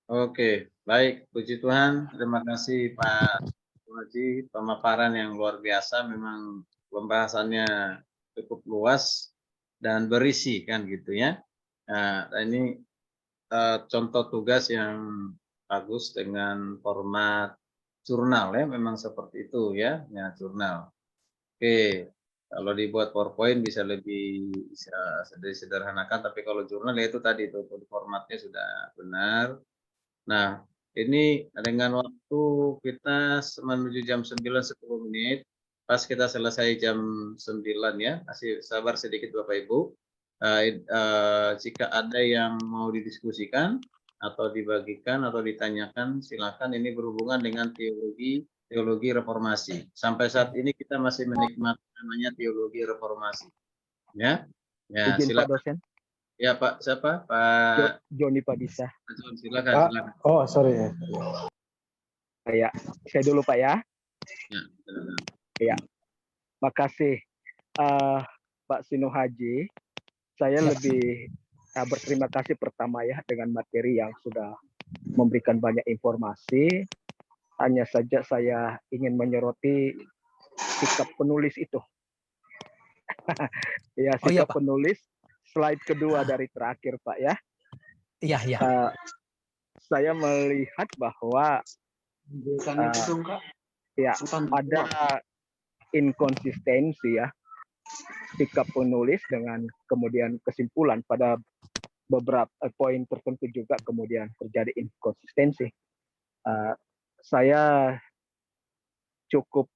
Oke, baik. Puji Tuhan. Terima kasih Pak Haji, pemaparan yang luar biasa. Memang pembahasannya cukup luas dan berisi kan gitu ya. Nah, ini contoh tugas yang bagus dengan format jurnal ya, memang seperti itu ya, jurnal. Oke, kalau dibuat PowerPoint bisa lebih disederhanakan, tapi kalau jurnal ya itu tadi itu formatnya sudah benar. Nah, ini dengan waktu kita menuju jam 9.10 menit, pas kita selesai jam 9 ya, masih sabar sedikit Bapak Ibu. Jika ada yang mau didiskusikan atau dibagikan atau ditanyakan, silakan. Ini berhubungan dengan teologi reformasi. Sampai saat ini kita masih menikmati namanya teologi reformasi. Ya, ya Izin Pak silakan. dosen. Ya Pak, siapa? Pak Joni Padisa. Silakan. Oh, sorry ya. Saya dulu Pak ya. Ya, silakan. Ya, makasih Pak Sino Haji. Saya lebih berterima kasih pertama ya dengan materi yang sudah memberikan banyak informasi. Hanya saja saya ingin menyoroti sikap penulis itu. Ya, sikap penulis slide kedua dari terakhir Pak ya. Iya. Saya melihat bahwa ya ada inkonsistensi ya sikap penulis dengan kemudian kesimpulan pada beberapa poin tertentu juga kemudian terjadi inkonsistensi. Saya cukup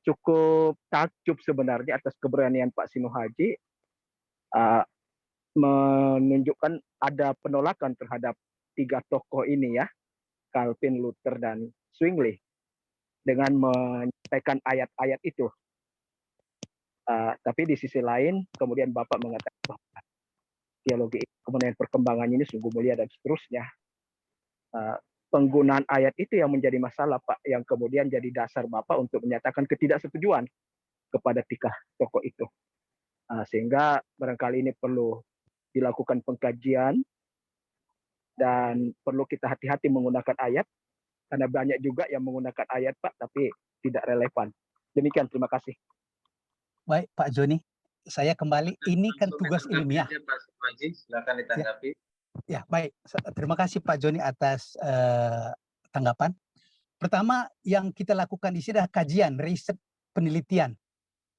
cukup takjub sebenarnya atas keberanian Pak Sino Haji menunjukkan ada penolakan terhadap tiga tokoh ini ya, Calvin, Luther, dan Zwingli, dengan menyampaikan ayat-ayat itu. Tapi di sisi lain kemudian Bapak mengatakan bahwa teologi kemudian perkembangannya ini sungguh mulia dan seterusnya. Penggunaan ayat itu yang menjadi masalah Pak, yang kemudian jadi dasar Bapak untuk menyatakan ketidaksetujuan kepada tiga tokoh itu. Sehingga barangkali ini perlu dilakukan pengkajian dan perlu kita hati-hati menggunakan ayat, karena banyak juga yang menggunakan ayat Pak tapi tidak relevan. Demikian, terima kasih. Baik Pak Joni, saya kembali. Ini kan tugas ilmiah. Silakan ditanggapi. Ya, baik. Terima kasih Pak Joni atas tanggapan. Pertama, yang kita lakukan di sini adalah kajian, riset, penelitian.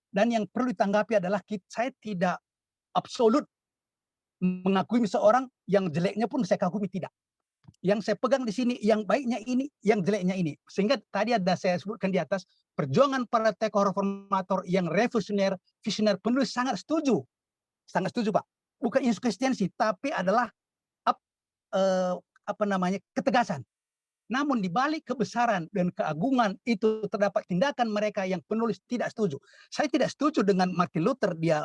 Dan yang perlu ditanggapi adalah saya tidak absolut mengakui seseorang, yang jeleknya pun saya akui tidak. Yang saya pegang di sini, yang baiknya ini, yang jeleknya ini. Sehingga tadi ada saya sebutkan di atas, perjuangan para tokoh reformator yang revolusioner, visioner, penulis sangat setuju Pak. Bukan inkonsistensi, tapi adalah ketegasan. Namun di balik kebesaran dan keagungan itu terdapat tindakan mereka yang penulis tidak setuju. Saya tidak setuju dengan Martin Luther, dia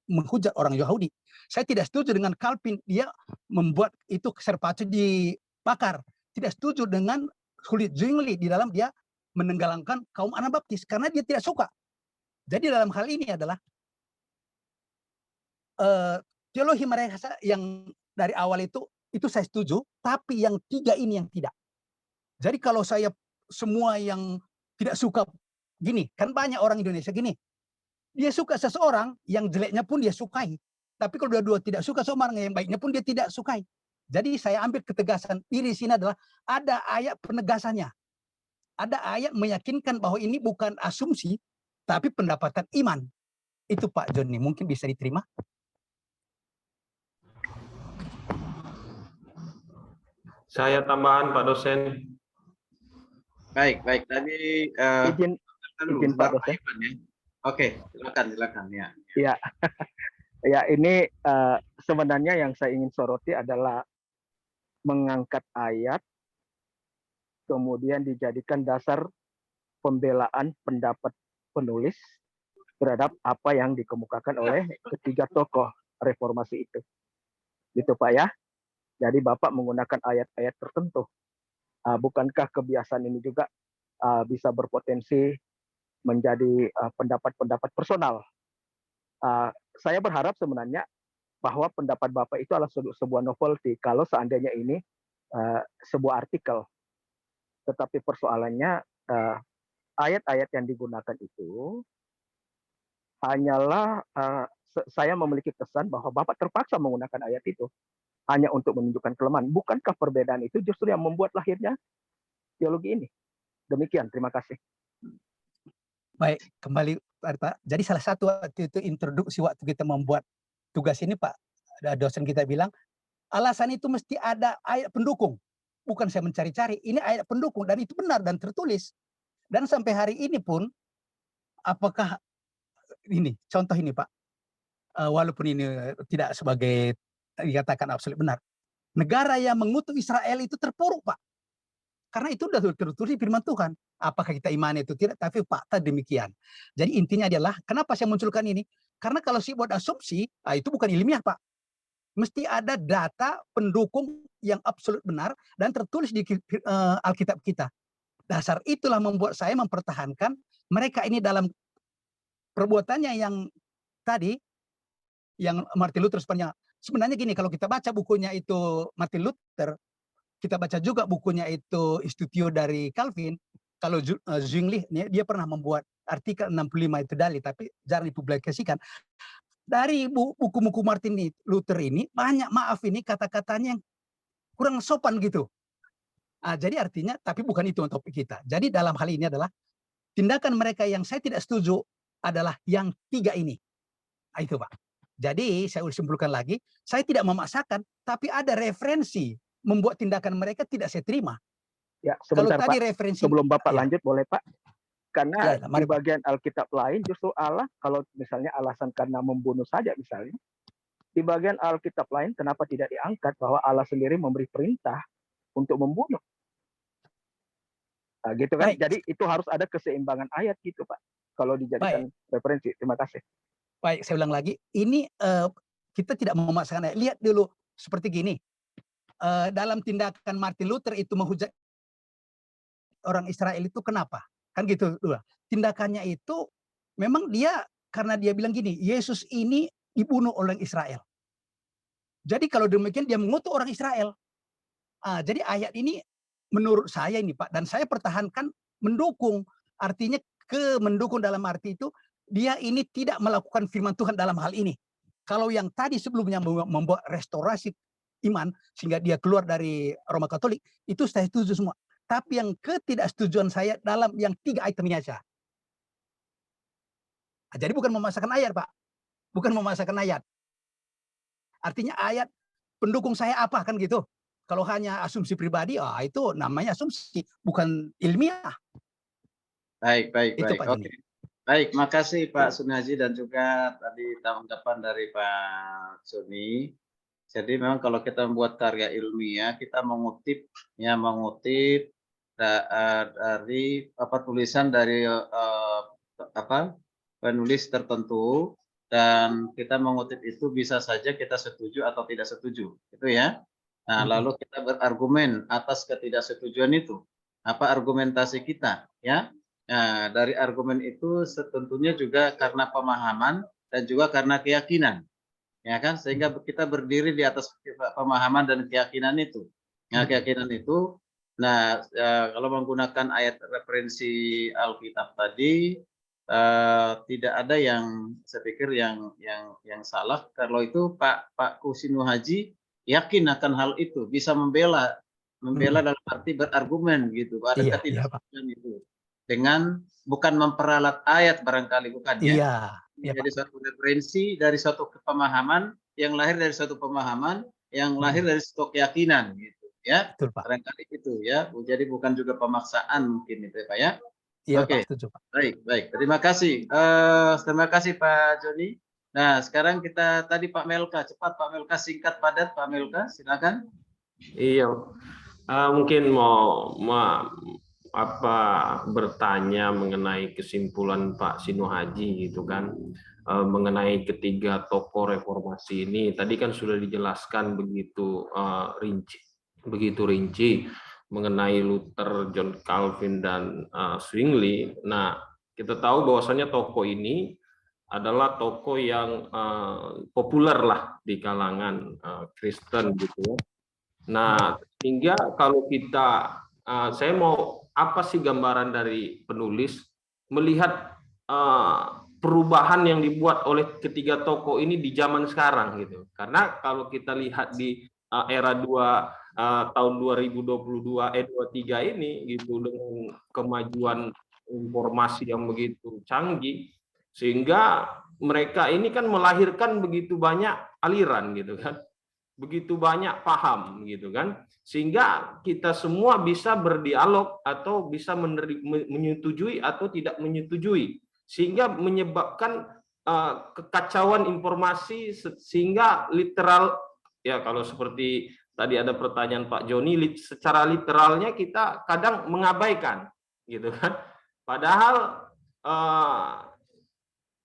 menghujat orang Yahudi. Saya tidak setuju dengan Calvin, dia membuat itu serpatu dibakar. Tidak setuju dengan Zwingli di dalam dia menenggelamkan kaum Anabaptis karena dia tidak suka. Jadi dalam hal ini adalah teologi mereka yang dari awal itu saya setuju, tapi yang tiga ini yang tidak. Jadi kalau saya semua yang tidak suka gini, kan banyak orang Indonesia gini. Dia suka seseorang, yang jeleknya pun dia sukai. Tapi kalau dua-dua tidak suka seseorang, yang baiknya pun dia tidak sukai. Jadi saya ambil ketegasan ini di sini adalah ada ayat penegasannya. Ada ayat meyakinkan bahwa ini bukan asumsi, tapi pendapatan iman. Itu Pak Joni, mungkin bisa diterima. Saya tambahan Pak dosen. Baik. Tadi Izin Pak dosen. Ivan, ya. Oke, silakan ya. Ya, ya ini sebenarnya yang saya ingin soroti adalah mengangkat ayat, kemudian dijadikan dasar pembelaan pendapat penulis terhadap apa yang dikemukakan oleh ketiga tokoh reformasi itu. Gitu Pak ya. Jadi Bapak menggunakan ayat-ayat tertentu. Bukankah kebiasaan ini juga bisa berpotensi menjadi pendapat-pendapat personal? Saya berharap sebenarnya bahwa pendapat Bapak itu adalah sebuah novelty kalau seandainya ini sebuah artikel. Tetapi persoalannya ayat-ayat yang digunakan itu hanyalah saya memiliki kesan bahwa Bapak terpaksa menggunakan ayat itu hanya untuk menunjukkan kelemahan. Bukankah perbedaan itu justru yang membuat lahirnya teologi ini? Demikian, terima kasih. Baik, kembali Pak. Jadi salah satu waktu itu introduksi waktu kita membuat tugas ini Pak, dosen kita bilang, alasan itu mesti ada ayat pendukung. Bukan saya mencari-cari, ini ayat pendukung dan itu benar dan tertulis. Dan sampai hari ini pun, apakah ini, contoh ini Pak, walaupun ini tidak sebagai dikatakan absolut benar, negara yang mengutuk Israel itu terpuruk Pak. Karena itu sudah tertulis firman Tuhan. Apakah kita imani itu tidak, tapi fakta demikian. Jadi intinya adalah, kenapa saya munculkan ini? Karena kalau sih buat asumsi, itu bukan ilmiah Pak. Mesti ada data pendukung yang absolut benar dan tertulis di Alkitab kita. Dasar itulah membuat saya mempertahankan mereka ini dalam perbuatannya yang tadi, yang Martin Luther sebenarnya gini, kalau kita baca bukunya itu Martin Luther, kita baca juga bukunya itu Institutio dari Calvin, kalau Zwingli, dia pernah membuat artikel 65 itu dalil, tapi jarang dipublikasikan. Dari buku-buku Martin Luther ini, banyak maaf ini kata-katanya yang kurang sopan gitu. Jadi artinya, tapi bukan itu topik kita. Jadi dalam hal ini adalah, tindakan mereka yang saya tidak setuju adalah yang tiga ini. Itu Pak. Jadi saya simpulkan lagi, saya tidak memaksakan, tapi ada referensi membuat tindakan mereka tidak saya terima. Ya, sebentar kalau tadi Pak, referensi, sebelum Bapak ya. lanjut boleh Pak? Karena Ya, di bagian Alkitab lain justru Allah, kalau misalnya alasan karena membunuh saja misalnya, di bagian Alkitab lain kenapa tidak diangkat bahwa Allah sendiri memberi perintah untuk membunuh? Nah, gitu kan? Baik. Jadi itu harus ada keseimbangan ayat gitu Pak, kalau dijadikan referensi. Terima kasih. Baik, saya ulang lagi. Ini kita tidak memaksakan. Lihat dulu seperti gini. Dalam tindakan Martin Luther itu menghujat orang Israel itu kenapa? Kan gitu dulu. Tindakannya itu memang dia karena dia bilang gini, Yesus ini dibunuh oleh Israel. Jadi kalau demikian dia mengutuk orang Israel. Jadi ayat ini menurut saya ini Pak, dan saya pertahankan mendukung. Artinya mendukung dalam arti itu dia ini tidak melakukan firman Tuhan dalam hal ini. Kalau yang tadi sebelumnya membuat restorasi iman sehingga dia keluar dari Roma Katolik, itu saya setuju semua. Tapi yang ketidaksetujuan saya dalam yang tiga item ini aja. Jadi bukan memaksakan ayat Pak. Bukan memaksakan ayat. Artinya ayat pendukung saya apa kan gitu. Kalau hanya asumsi pribadi, itu namanya asumsi, bukan ilmiah. Baik. Itu, Pak Oke. Baik, makasih Pak Sunyaji dan juga tadi tanggapan dari Pak Suni. Jadi memang kalau kita membuat karya ilmiah, kita mengutip dari tulisan dari penulis tertentu, dan kita mengutip itu bisa saja kita setuju atau tidak setuju, itu ya. Nah, lalu kita berargumen atas ketidaksetujuan itu. Apa argumentasi kita, ya? Nah, dari argumen itu tentunya juga karena pemahaman dan juga karena keyakinan. Ya kan, sehingga kita berdiri di atas pemahaman dan keyakinan itu. Nah, keyakinan itu Nah, kalau menggunakan ayat referensi Alkitab tadi, tidak ada yang saya pikir yang salah. Kalau itu Pak Kusino Haji yakin akan hal itu, bisa membela dalam arti berargumen gitu. Ada Iya, Pak. ketidaksetujuan itu dengan bukan memperalat ayat barangkali, bukan ya? Iya, Jadi Pak. suatu referensi dari suatu pemahaman yang lahir dari suatu pemahaman yang lahir dari suatu keyakinan gitu ya. Betul, Pak. Barangkali itu ya. Jadi bukan juga pemaksaan mungkin itu ya Pak ya. Iya, Oke. Pak, setuju, Pak. Baik. Terima kasih. Terima kasih Pak Joni. Nah, sekarang kita tadi Pak Melka, cepat Pak Melka, singkat padat Pak Melka, silakan. Iya, mungkin mau bertanya mengenai kesimpulan Pak Sino Haji gitu kan, mengenai ketiga tokoh reformasi ini. Tadi kan sudah dijelaskan begitu rinci mengenai Luther, John Calvin, dan Zwingli. Nah, kita tahu bahwasanya tokoh ini adalah tokoh yang populer lah di kalangan Kristen gitu ya. Nah, sehingga kalau kita, saya mau apa sih gambaran dari penulis melihat perubahan yang dibuat oleh ketiga tokoh ini di zaman sekarang gitu. Karena kalau kita lihat di era tahun 2022 23 ini gitu, dengan kemajuan informasi yang begitu canggih, sehingga mereka ini kan melahirkan begitu banyak aliran gitu kan, begitu banyak paham gitu kan, sehingga kita semua bisa berdialog atau bisa menyetujui atau tidak menyetujui, sehingga menyebabkan kekacauan informasi, sehingga literal ya, kalau seperti tadi ada pertanyaan Pak Joni, secara literalnya kita kadang mengabaikan gitu kan, padahal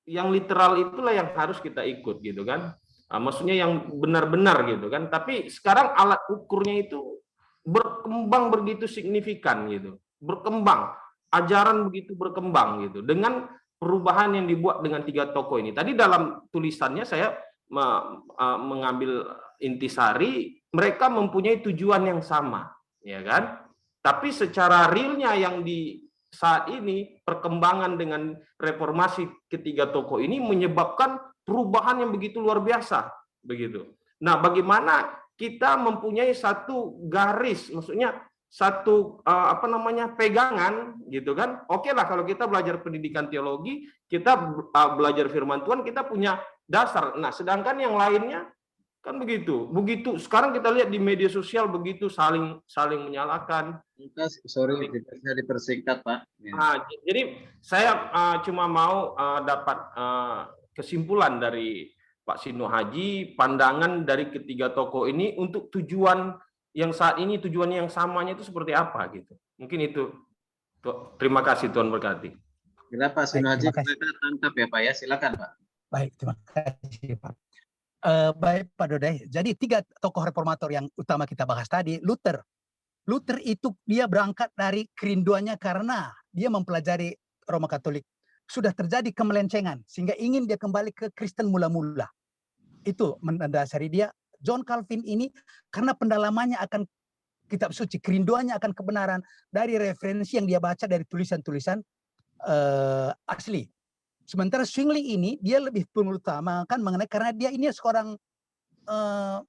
yang literal itulah yang harus kita ikut gitu kan. Maksudnya yang benar-benar gitu kan. Tapi sekarang alat ukurnya itu berkembang begitu signifikan gitu. Berkembang, ajaran begitu berkembang gitu. Dengan perubahan yang dibuat dengan tiga tokoh ini. Tadi dalam tulisannya saya mengambil intisari, mereka mempunyai tujuan yang sama, ya kan? Tapi secara realnya yang di saat ini, perkembangan dengan reformasi ketiga tokoh ini menyebabkan perubahan yang begitu luar biasa begitu. Nah, bagaimana kita mempunyai satu garis, maksudnya satu pegangan gitu kan? Oke lah, kalau kita belajar pendidikan teologi, kita belajar firman Tuhan, kita punya dasar. Nah, sedangkan yang lainnya kan begitu. Sekarang kita lihat di media sosial begitu saling menyalahkan. Sorry, bisa dipersingkat Pak. Jadi saya cuma mau dapat kesimpulan dari Pak Sino Haji, pandangan dari ketiga tokoh ini untuk tujuan yang saat ini, tujuan yang samanya itu seperti apa gitu. Mungkin itu. Terima kasih, Tuhan berkati. Bila Pak Sino Haji kita tangkap ya Pak ya, silakan Pak. Baik, terima kasih Pak. Baik Pak Dodai, jadi tiga tokoh reformator yang utama kita bahas tadi. Luther itu dia berangkat dari kerinduannya karena dia mempelajari Roma Katolik. Sudah terjadi kemelencengan sehingga ingin dia kembali ke Kristen mula-mula. Itu mendasari dia. John Calvin ini karena pendalamannya akan kitab suci, kerinduannya akan kebenaran dari referensi yang dia baca dari tulisan-tulisan asli. Sementara Zwingli ini dia lebih mengutamakan mengenai karena dia ini seorang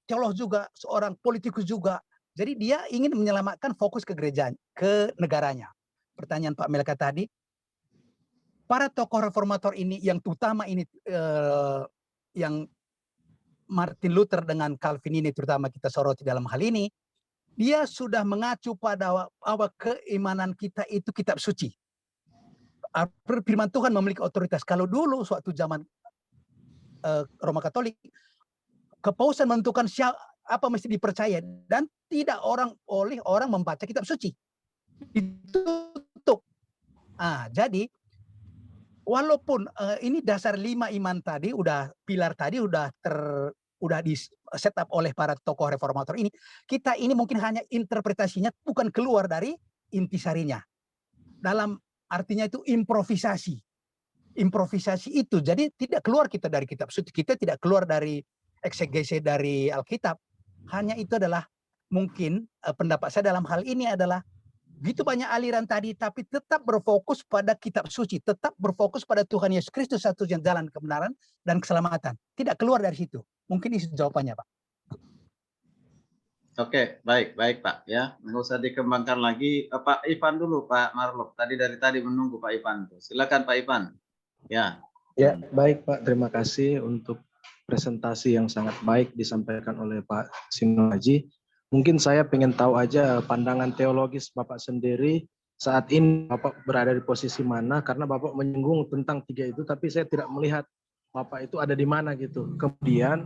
teolog juga, seorang politikus juga. Jadi dia ingin menyelamatkan fokus ke gereja, ke negaranya. Pertanyaan Pak Melka tadi, para tokoh reformator ini yang utama ini yang Martin Luther dengan Calvin ini terutama kita soroti dalam hal ini, dia sudah mengacu pada bahwa keimanan kita itu kitab suci. Firman Tuhan memiliki otoritas. Kalau dulu suatu zaman Roma Katolik, kepausan menentukan apa mesti dipercaya dan tidak oleh orang membaca kitab suci. Ditutup. Jadi walaupun ini dasar 5 iman tadi pilar tadi udah di set up oleh para tokoh reformator ini, kita ini mungkin hanya interpretasinya bukan keluar dari intisarinya. Dalam artinya itu improvisasi. Improvisasi itu jadi tidak keluar kita dari kitab suci, kita tidak keluar dari eksegese dari Alkitab. Hanya itu adalah mungkin pendapat saya dalam hal ini adalah begitu banyak aliran tadi, tapi tetap berfokus pada kitab suci, tetap berfokus pada Tuhan Yesus Kristus satu-satunya jalan kebenaran dan keselamatan. Tidak keluar dari situ. Mungkin itu jawabannya, Pak. Oke, baik Pak ya. Nggak usah dikembangkan lagi. Pak Ivan dulu, Pak Marlop. Tadi dari tadi menunggu Pak Ivan. Silakan Pak Ivan. Ya. Ya, baik Pak. Terima kasih untuk presentasi yang sangat baik disampaikan oleh Pak Sino Haji. Mungkin saya ingin tahu aja pandangan teologis Bapak sendiri saat ini Bapak berada di posisi mana, karena Bapak menyinggung tentang 3 itu, tapi saya tidak melihat Bapak itu ada di mana gitu. Kemudian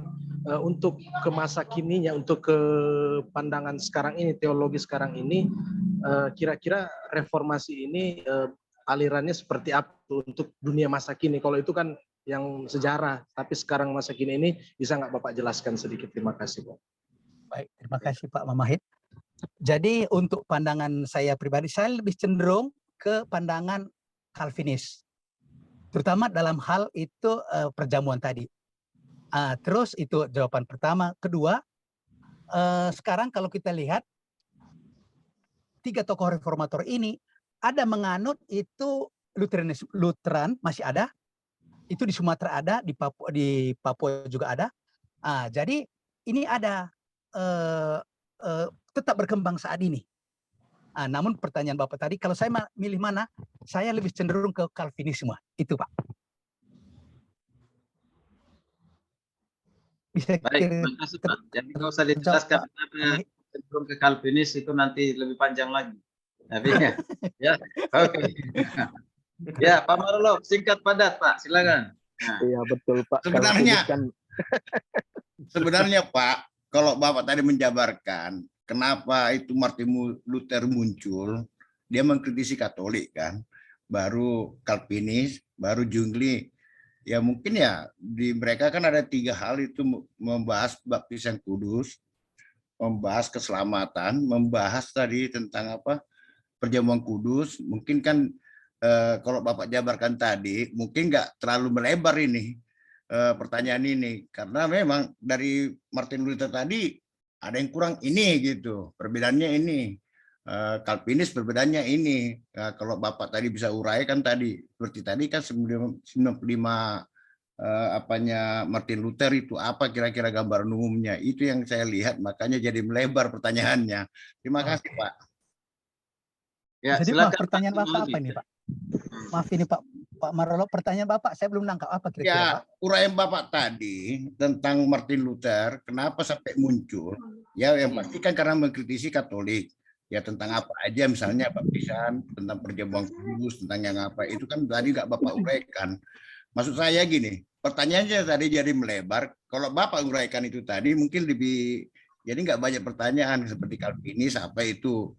untuk ke masa kininya, untuk ke pandangan sekarang ini, teologi sekarang ini, kira-kira reformasi ini alirannya seperti apa untuk dunia masa kini? Kalau itu kan yang sejarah, tapi sekarang masa kini ini bisa nggak Bapak jelaskan sedikit? Terima kasih, Pak. Baik, terima kasih Pak Mamahit. Jadi untuk pandangan saya pribadi, saya lebih cenderung ke pandangan Calvinis, terutama dalam hal itu perjamuan tadi. Terus itu jawaban pertama. Kedua, sekarang kalau kita lihat 3 tokoh reformator ini ada menganut itu Lutheran masih ada, itu di Sumatera ada, di Papua juga ada. Jadi ini ada tetap berkembang saat ini. Namun pertanyaan Bapak tadi, kalau saya milih mana, saya lebih cenderung ke Calvinisme. Itu Pak. Bisa Baik, terima kasih Pak. Jadi nggak usah dijelaskan kenapa cenderung ke Calvinis, itu nanti lebih panjang lagi. Tapi ya, oke. Ya, Pak Marlop, singkat padat Pak, silakan. Iya betul Pak. Sebenarnya Pak, kalau Bapak tadi menjabarkan kenapa itu Martin Luther muncul, dia mengkritisi Katolik kan, baru Calvinis, baru Zwingli. Ya mungkin ya di mereka kan ada 3 hal itu, membahas baptisan kudus, membahas keselamatan, membahas tadi tentang apa perjamuan kudus. Mungkin kan kalau Bapak jabarkan tadi mungkin nggak terlalu melebar ini pertanyaan ini, karena memang dari Martin Luther tadi ada yang kurang ini gitu, perbedaannya ini. Calvinis perbedaannya ini. Kalau Bapak tadi bisa uraikan tadi, seperti tadi kan 95 apanya Martin Luther itu apa kira-kira gambaran umumnya, itu yang saya lihat, makanya jadi melebar pertanyaannya. Terima kasih Pak. Ya, jadi silakan, Pak, pertanyaan Bapak apa ini Pak? Maaf ini Pak Marlop, pertanyaan Bapak saya belum nangkap apa kira-kira Ya, Pak? uraian Bapak tadi tentang Martin Luther, kenapa sampai muncul? Ya, yang pasti kan karena mengkritisi Katolik. Ya, tentang apa aja, misalnya baptisan, tentang perjamuan kudus, tentang yang apa, itu kan tadi nggak Bapak uraikan. Maksud saya gini, pertanyaannya tadi jadi melebar. Kalau Bapak uraikan itu tadi, mungkin lebih, jadi nggak banyak pertanyaan seperti Calvinis, apa itu,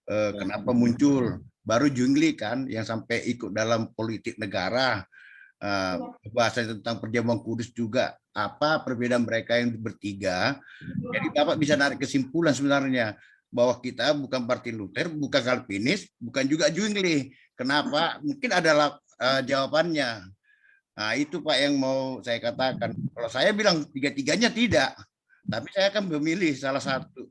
kenapa muncul. Baru Zwingli kan, yang sampai ikut dalam politik negara, bahasa tentang perjamuan kudus juga, apa perbedaan mereka yang bertiga. Jadi Bapak bisa narik kesimpulan sebenarnya bahwa kita bukan Martin Luther, bukan Calvinis, bukan juga Zwingli. Kenapa? Mungkin adalah jawabannya. Nah, itu Pak yang mau saya katakan. Kalau saya bilang 3-tiganya tidak, tapi saya akan memilih salah satu,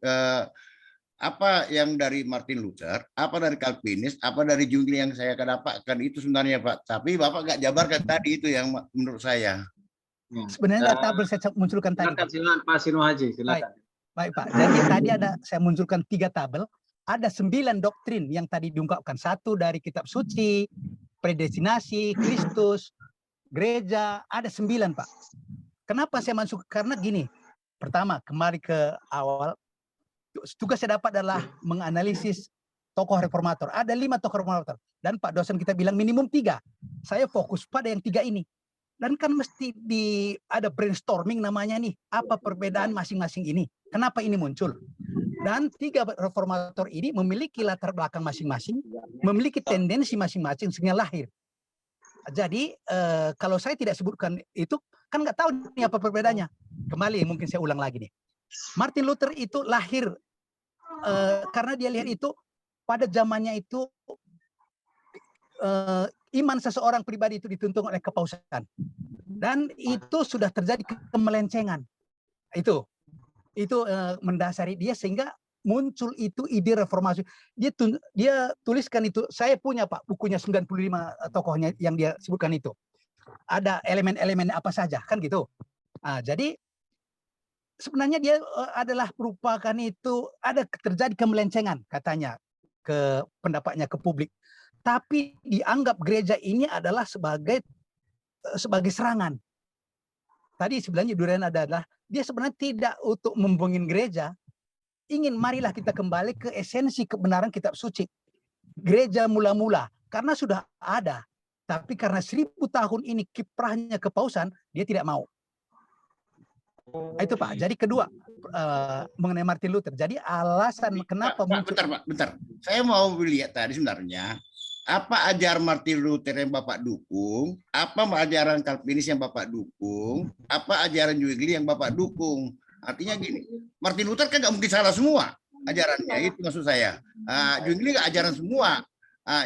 apa yang dari Martin Luther, apa dari Calvinis, apa dari Zwingli yang saya akan dapatkan, itu sebenarnya Pak. Tapi Bapak nggak jabarkan tadi, itu yang menurut saya. Sebenarnya tabel saya munculkan tadi. Silakan Pak Sino Haji, silakan. Baik Pak, jadi tadi saya munculkan 3 tabel, ada 9 doktrin yang tadi diungkapkan. 1 dari kitab suci, predestinasi, Kristus, gereja, ada 9 Pak. Kenapa saya masuk? Karena gini, pertama kembali ke awal, tugas saya dapat adalah menganalisis tokoh reformator. Ada 5 tokoh reformator, dan Pak dosen kita bilang minimum 3. Saya fokus pada yang 3 ini. Dan kan mesti ada brainstorming namanya nih, apa perbedaan masing-masing ini, kenapa ini muncul. Dan 3 reformator ini memiliki latar belakang masing-masing, memiliki tendensi masing-masing sehingga lahir. Jadi kalau saya tidak sebutkan itu, kan nggak tahu nih apa perbedaannya. Kembali mungkin saya ulang lagi nih. Martin Luther itu lahir karena dia lihat itu pada zamannya itu iman seseorang pribadi itu dituntun oleh kepausan, dan itu sudah terjadi kemelencengan. Itu mendasari dia, sehingga muncul itu ide reformasi. Dia tuliskan itu, saya punya Pak bukunya 95 tokohnya yang dia sebutkan itu. Ada elemen-elemen apa saja kan gitu. Jadi sebenarnya dia adalah merupakan itu ada terjadi kemelencengan katanya ke pendapatnya ke publik. Tapi dianggap gereja ini adalah sebagai serangan. Tadi sebenarnya durian adalah dia sebenarnya tidak untuk membangun gereja, ingin marilah kita kembali ke esensi kebenaran kitab suci. Gereja mula-mula karena sudah ada, tapi karena 1000 tahun ini kiprahnya kepausan, dia tidak mau. Itu Pak. Jadi kedua mengenai Martin Luther. Jadi alasan kenapa muncul. Bentar. Saya mau lihat tadi sebenarnya apa ajaran Martin Luther yang Bapak dukung, apa ajaran Calvinis yang Bapak dukung, apa ajaran Zwingli yang Bapak dukung. Artinya gini, Martin Luther kan nggak mungkin salah semua ajarannya, itu maksud saya. Zwingli nggak ajaran semua.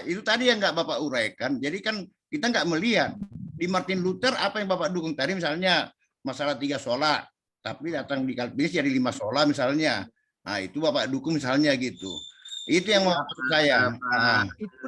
Itu tadi yang nggak Bapak uraikan. Jadi kan kita nggak melihat di Martin Luther apa yang Bapak dukung tadi, misalnya masalah 3 sola, tapi datang di Calvinis jadi 5 sola misalnya. Itu Bapak dukung misalnya gitu. Itu yang maksud saya.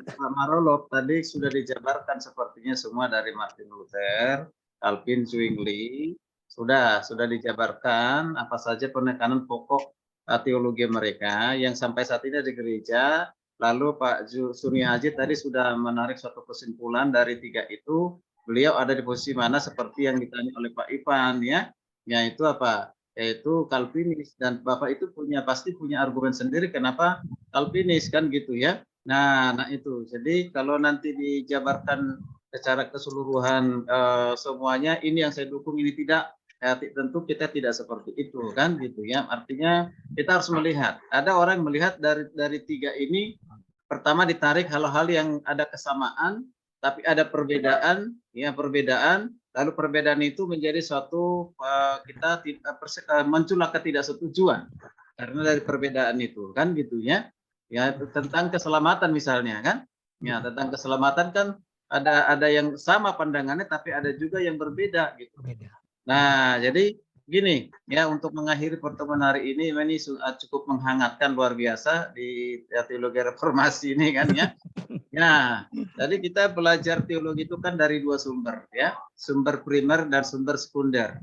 Pak Marolop tadi sudah dijabarkan sepertinya semua dari Martin Luther, Calvin, Zwingli, sudah dijabarkan apa saja penekanan pokok teologi mereka yang sampai saat ini di gereja. Lalu Pak Surya Haji tadi sudah menarik suatu kesimpulan dari 3 itu, beliau ada di posisi mana seperti yang ditanya oleh Pak Ivan ya, yaitu apa? Yaitu Calvinis, dan Bapak itu pasti punya argumen sendiri kenapa Calvinis kan gitu ya. Nah itu. Jadi kalau nanti dijabarkan secara keseluruhan semuanya ini yang saya dukung ini tidak, tentu kita tidak seperti itu kan gitu ya. Artinya kita harus melihat. Ada orang melihat dari 3 ini, pertama ditarik hal-hal yang ada kesamaan tapi ada perbedaan ya, lalu perbedaan itu menjadi suatu kita muncullah ketidaksetujuan karena dari perbedaan itu kan gitu ya. Ya tentang keselamatan misalnya kan, ya tentang keselamatan kan ada yang sama pandangannya tapi ada juga yang berbeda gitu. Nah jadi gini ya, untuk mengakhiri pertemuan hari ini cukup menghangatkan luar biasa di teologi reformasi ini kan ya. Nah, tadi kita belajar teologi itu kan dari 2 sumber ya, sumber primer dan sumber sekunder.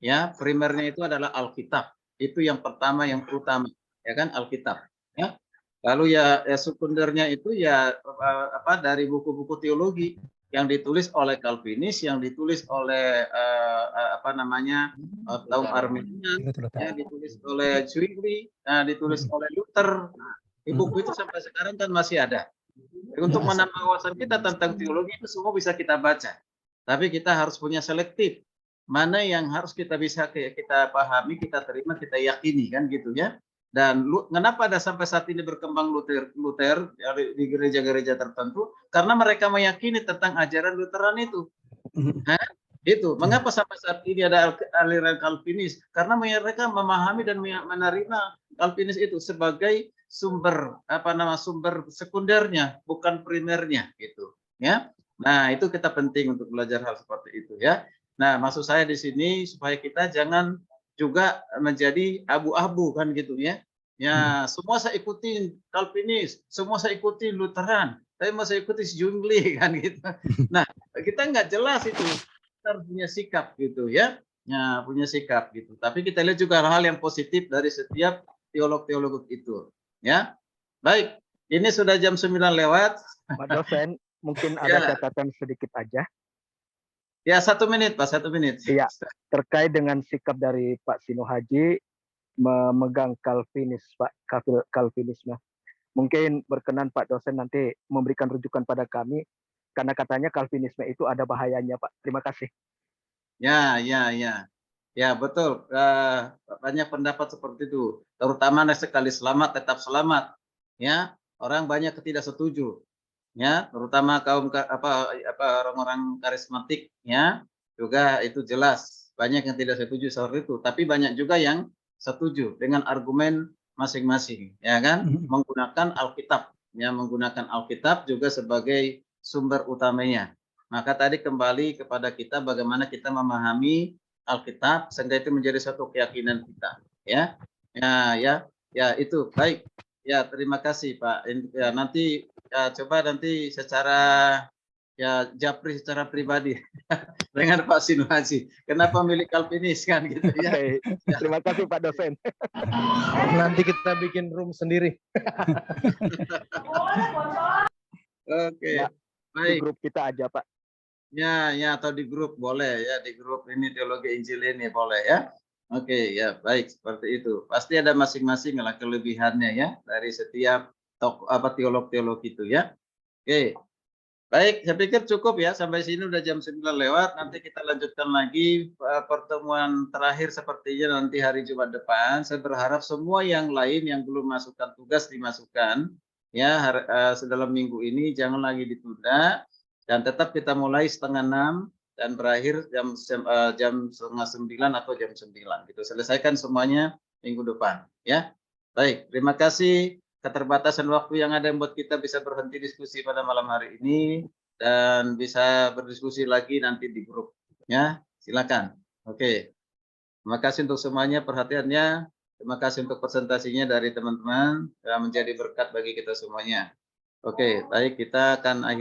Ya, primernya itu adalah Alkitab. Itu yang pertama yang utama, ya kan, Alkitab, ya. Lalu ya sekundernya itu ya dari buku-buku teologi yang ditulis oleh Calvinis, yang ditulis oleh Taum Arminian, ya, ditulis oleh Zwingli, ditulis oleh Luther. Di buku itu sampai sekarang kan masih ada. Untuk menambah wawasan kita tentang teologi itu semua bisa kita baca. Tapi kita harus punya selektif. Mana yang harus kita bisa kita pahami, kita terima, kita yakini kan gitu ya. Dan kenapa ada sampai saat ini berkembang Luther di gereja-gereja tertentu? Karena mereka meyakini tentang ajaran Lutheran itu. Itu. Mengapa sampai saat ini ada aliran Calvinis? Karena mereka memahami dan menerima Calvinis itu sebagai sumber sumber sekundernya, bukan primernya gitu ya. Nah itu kita penting untuk belajar hal seperti itu ya. Nah maksud saya di sini supaya kita jangan juga menjadi abu-abu kan gitu ya. Ya semua saya ikuti Calvinis, semua saya ikuti Lutheran, tapi mau saya ikuti Zwingli kan gitu. Nah kita nggak jelas itu, kita harus punya sikap gitu ya. Ya punya sikap gitu. Tapi kita lihat juga hal-hal yang positif dari setiap teolog-teolog itu. Ya, baik. Ini sudah jam 9 lewat. Pak dosen, mungkin ada catatan sedikit aja. Ya, 1 menit, Pak, 1 menit. Iya, terkait dengan sikap dari Pak Sino Haji memegang Calvinis, Pak, Calvinisme. Mungkin berkenan Pak dosen nanti memberikan rujukan pada kami, karena katanya Calvinisme itu ada bahayanya, Pak. Terima kasih. Ya betul, banyak pendapat seperti itu, terutama sekali selamat tetap selamat ya, orang banyak tidak setuju ya, terutama kaum orang-orang karismatik ya, juga itu jelas banyak yang tidak setuju seperti itu, tapi banyak juga yang setuju dengan argumen masing-masing ya kan, menggunakan Alkitab ya, menggunakan Alkitab juga sebagai sumber utamanya. Maka tadi kembali kepada kita bagaimana kita memahami Alkitab sehingga itu menjadi suatu keyakinan kita ya. Ya, itu baik. Ya, terima kasih Pak. Ya, nanti coba nanti secara ya japri secara pribadi dengan Pak Sinuaji. Kenapa milik Calvinis kan gitu ya? Oke, terima kasih Pak dosen. Nanti kita bikin room sendiri. Oke, Ya, Di baik. grup kita aja Pak. Ya, atau di grup boleh ya, di grup ini teologi Injil ini boleh ya. Oke, ya baik seperti itu. Pasti ada masing-masing lah kelebihannya ya dari setiap teolog-teolog itu ya. Oke. Baik, saya pikir cukup ya sampai sini udah jam 9 lewat. Nanti kita lanjutkan lagi pertemuan terakhir sepertinya nanti hari Jumat depan. Saya berharap semua yang lain yang belum masukkan tugas dimasukkan ya dalam minggu ini, jangan lagi ditunda. Dan tetap kita mulai 5:30 dan berakhir jam 8:30 atau jam 9 gitu. Selesaikan semuanya minggu depan ya. Baik, terima kasih. Keterbatasan waktu yang ada membuat kita bisa berhenti diskusi pada malam hari ini dan bisa berdiskusi lagi nanti di grup ya. Silakan. Oke. Terima kasih untuk semuanya perhatiannya. Terima kasih untuk presentasinya dari teman-teman yang menjadi berkat bagi kita semuanya. Oke, baik kita akan akhiri